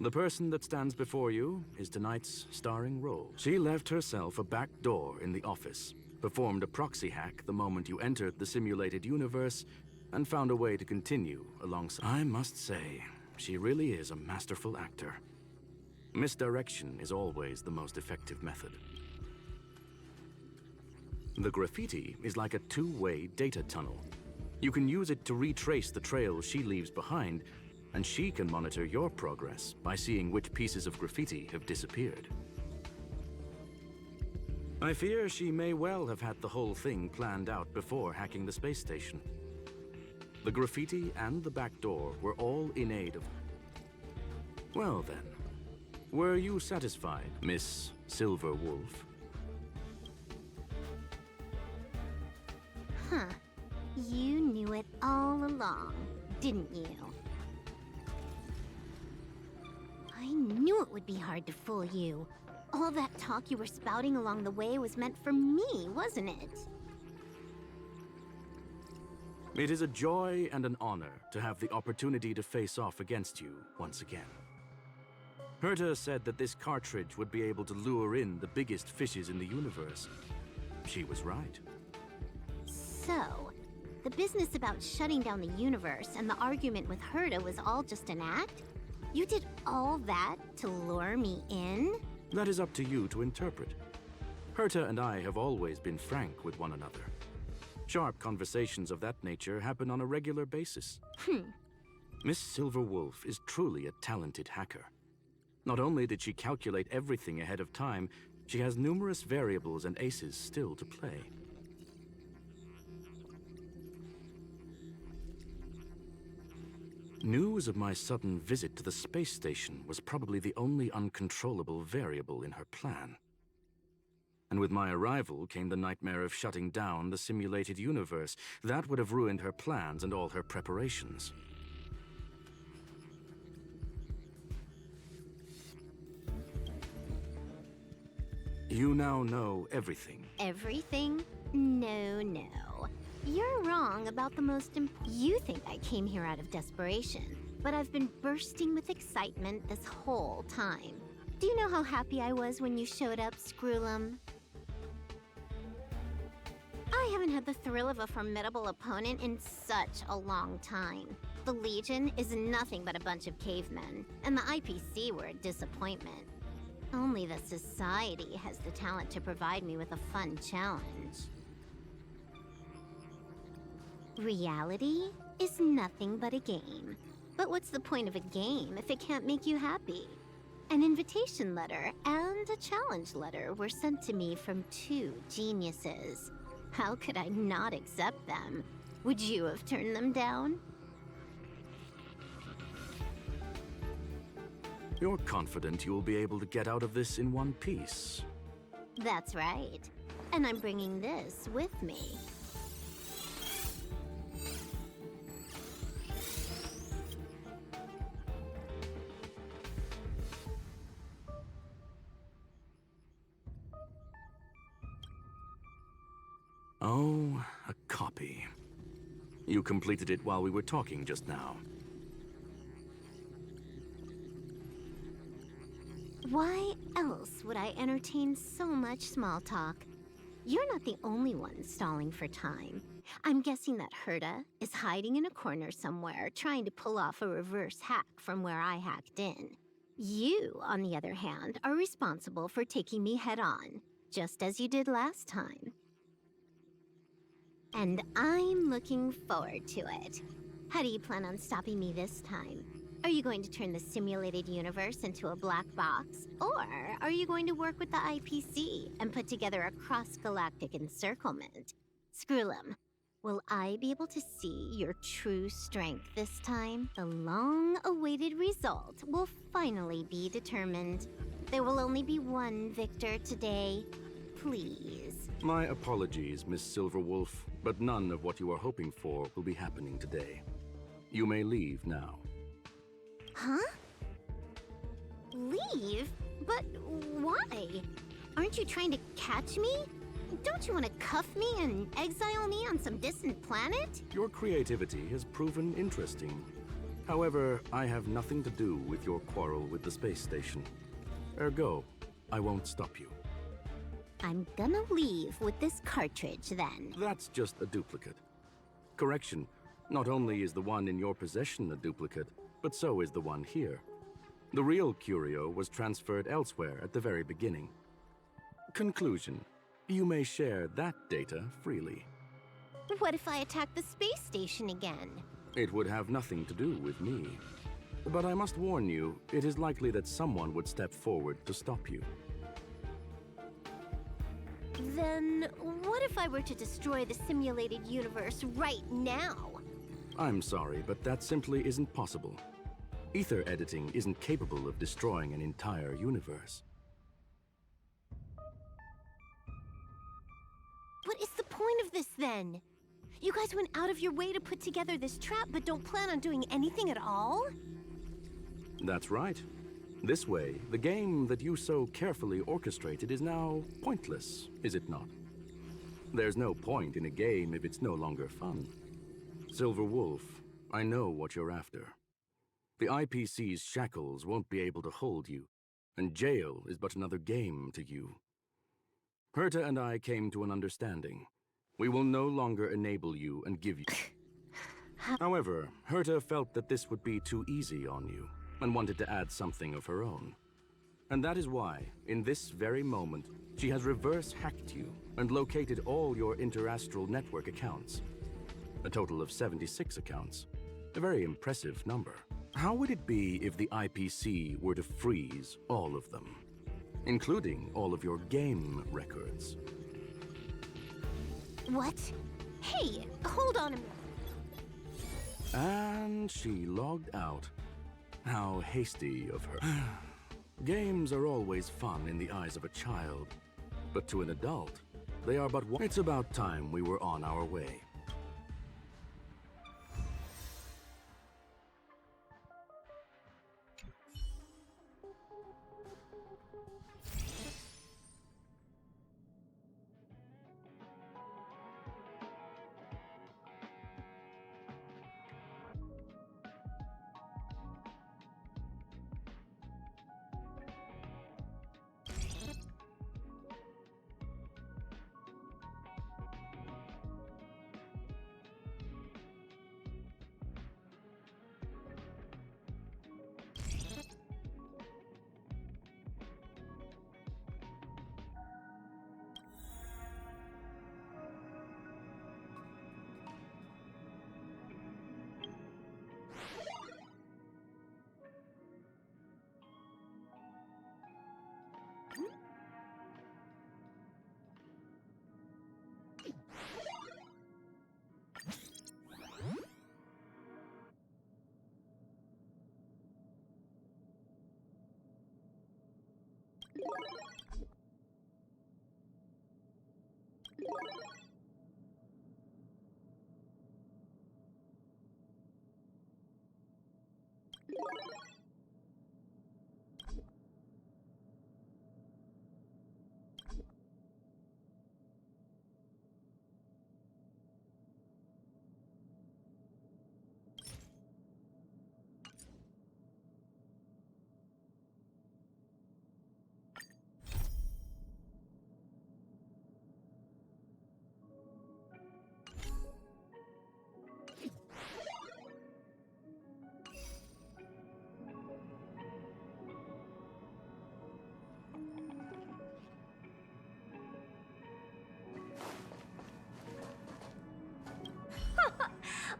The person that stands before you is tonight's starring role. She left herself a back door in the office, performed a proxy hack the moment you entered the simulated universe, and found a way to continue alongside. I must say, she really is a masterful actor. Misdirection is always the most effective method. The graffiti is like a two-way data tunnel. You can use it to retrace the trail she leaves behind, and she can monitor your progress by seeing which pieces of graffiti have disappeared. I fear she may well have had the whole thing planned out before hacking the space station. The graffiti and the back door were all in aid of... Well then, were you satisfied, Miss Silver Wolf? Huh. You knew it all along, didn't you? I knew it would be hard to fool you. All that talk you were spouting along the way was meant for me, wasn't it? It is a joy and an honor to have the opportunity to face off against you once again. Herta said that this cartridge would be able to lure in the biggest fishes in the universe. She was right. So, the business about shutting down the universe and the argument with Herta was all just an act? You did all that to lure me in? That is up to you to interpret. Herta and I have always been frank with one another. Sharp conversations of that nature happen on a regular basis. Miss Silverwolf is truly a talented hacker. Not only did she calculate everything ahead of time, she has numerous variables and aces still to play. News of my sudden visit to the space station was probably the only uncontrollable variable in her plan. And with my arrival came the nightmare of shutting down the simulated universe. That would have ruined her plans and all her preparations. You now know everything. Everything? No, no. You're wrong about the most You think I came here out of desperation, but I've been bursting with excitement this whole time. Do you know how happy I was when you showed up, Screwlum? I haven't had the thrill of a formidable opponent in such a long time. The Legion is nothing but a bunch of cavemen, and the IPC were a disappointment. Only the Society has the talent to provide me with a fun challenge. Reality is nothing but a game. But what's the point of a game if it can't make you happy? An invitation letter and a challenge letter were sent to me from two geniuses. How could I not accept them? Would you have turned them down? You're confident you'll be able to get out of this in one piece. That's right. And I'm bringing this with me. Oh, a copy. You completed it while we were talking just now. Why else would I entertain so much small talk? You're not the only one stalling for time. I'm guessing that Herta is hiding in a corner somewhere, trying to pull off a reverse hack from where I hacked in. You, on the other hand, are responsible for taking me head-on, just as you did last time. And I'm looking forward to it. How do you plan on stopping me this time? Are you going to turn the simulated universe into a black box? Or are you going to work with the IPC and put together a cross-galactic encirclement? Screwlum, will I be able to see your true strength this time? The long-awaited result will finally be determined. There will only be one victor today. Please. My apologies, Miss Silverwolf, but none of what you are hoping for will be happening today. You may leave now. Huh? Leave? But why? Aren't you trying to catch me? Don't you want to cuff me and exile me on some distant planet? Your creativity has proven interesting. However, I have nothing to do with your quarrel with the space station. Ergo, I won't stop you. I'm gonna leave with this cartridge, then. That's just a duplicate. Correction, not only is the one in your possession a duplicate, but so is the one here. The real curio was transferred elsewhere at the very beginning. Conclusion, you may share that data freely. What if I attack the space station again? It would have nothing to do with me. But I must warn you, it is likely that someone would step forward to stop you. Then, what if I were to destroy the simulated universe right now? I'm sorry, but that simply isn't possible. Ether editing isn't capable of destroying an entire universe. What is the point of this, then? You guys went out of your way to put together this trap, but don't plan on doing anything at all? That's right. This way, the game that you so carefully orchestrated is now pointless, is it not? There's no point in a game if it's no longer fun. Silverwolf, I know what you're after. The IPC's shackles won't be able to hold you, and jail is but another game to you. Herta and I came to an understanding. We will no longer enable you and give you... However, Herta felt that this would be too easy on you, and wanted to add something of her own. And that is why, in this very moment, She has reverse hacked you and located all your interastral network accounts. A total of 76 accounts. A very impressive number. How would it be if the IPC were to freeze all of them, including all of your game records? What? Hey, hold on a minute. And she logged out. How hasty of her. Games are always fun in the eyes of a child, but to an adult, they are but one. It's about time we were on our way.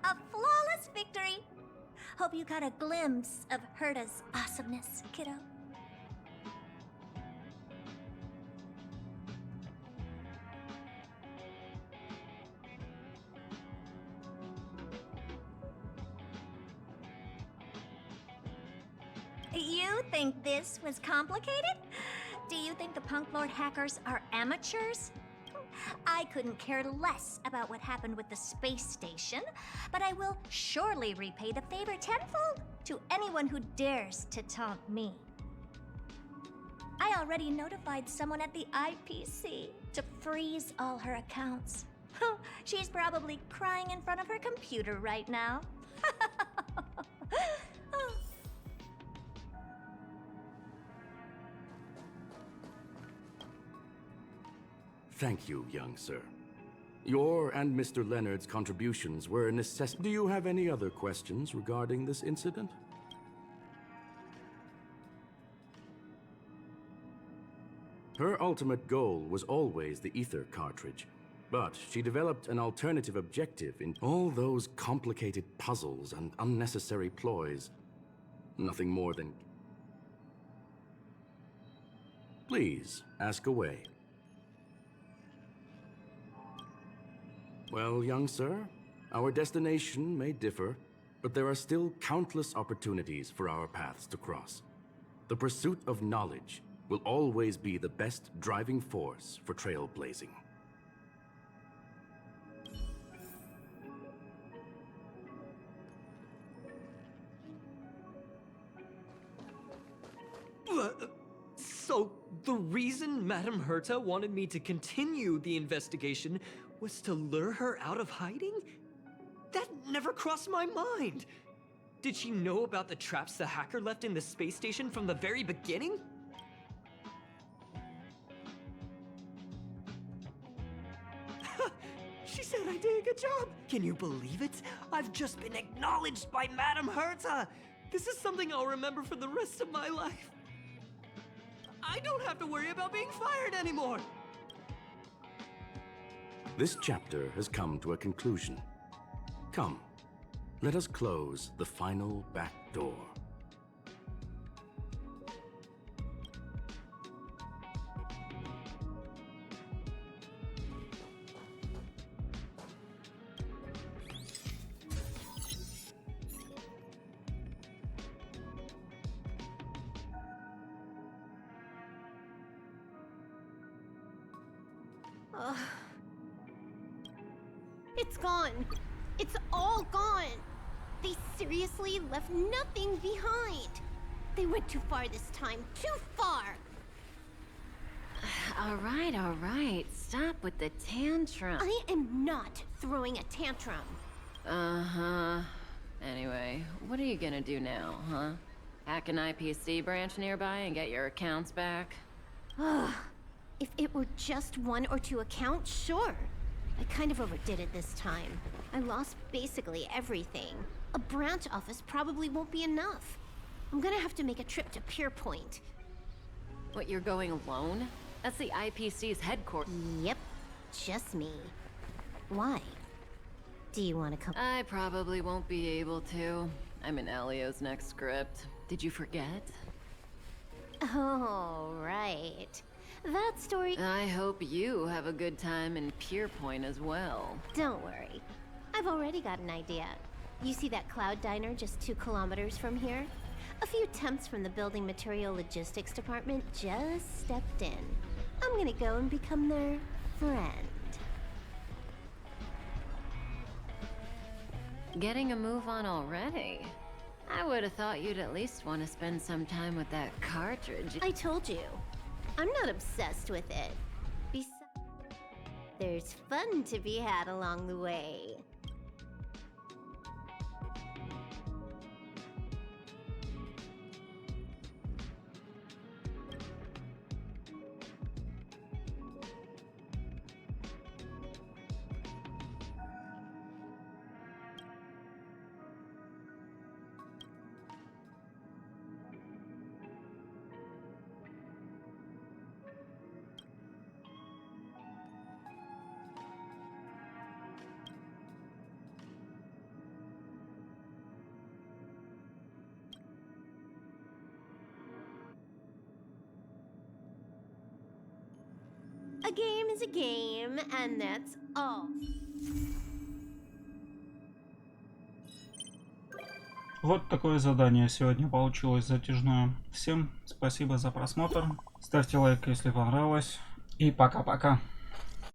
A flawless victory! Hope you got a glimpse of Herta's awesomeness, kiddo. You think this was complicated? Do you think the Punklord hackers are amateurs? I couldn't care less about what happened with the space station, but I will surely repay the favor tenfold to anyone who dares to taunt me. I already notified someone at the IPC to freeze all her accounts. She's probably crying in front of her computer right now. Thank you, young sir. Your and Mr. Leonard's contributions were a necessity. Do you have any other questions regarding this incident? Her ultimate goal was always the ether cartridge, but she developed an alternative objective in all those complicated puzzles and unnecessary ploys. Nothing more than... Please, ask away. Well, young sir, our destination may differ, but there are still countless opportunities for our paths to cross. The pursuit of knowledge will always be the best driving force for trailblazing. So, the reason Madame Herta wanted me to continue the investigation was to lure her out of hiding? That never crossed my mind! Did she know about the traps the hacker left in the space station from the very beginning? She said I did a good job! Can you believe it? I've just been acknowledged by Madame Herta! This is something I'll remember for the rest of my life. I don't have to worry about being fired anymore! This chapter has come to a conclusion. Come, let us close the final back door. It's gone. It's all gone. They seriously left nothing behind. They went too far this time. Too far. All right. Stop with the tantrum. I am not throwing a tantrum. Uh-huh. Anyway, what are you gonna do now, huh? Hack an IPC branch nearby and get your accounts back? If it were just 1 or 2 accounts, sure. I kind of overdid it this time. I lost basically everything. A branch office probably won't be enough. I'm gonna have to make a trip to Pierpoint. What, you're going alone? That's the IPC's headquarters. Yep, just me. Why? Do you want to come? I probably won't be able to. I'm in Elio's next script. Did you forget? Oh, right. That story. I hope you have a good time in Pierpoint as well. Don't worry. I've already got an idea. You see that Cloud Diner just 2 kilometers from here? A few temps from the Building Material Logistics Department just stepped in. I'm gonna go and become their friend. Getting a move on already? I would have thought you'd at least want to spend some time with that cartridge. I told you. I'm not obsessed with it. Besides, there's fun to be had along the way. A game is a game, and that's all. Вот такое задание сегодня получилось затяжное. Всем спасибо за просмотр. Ставьте лайк, если понравилось. И пока-пока.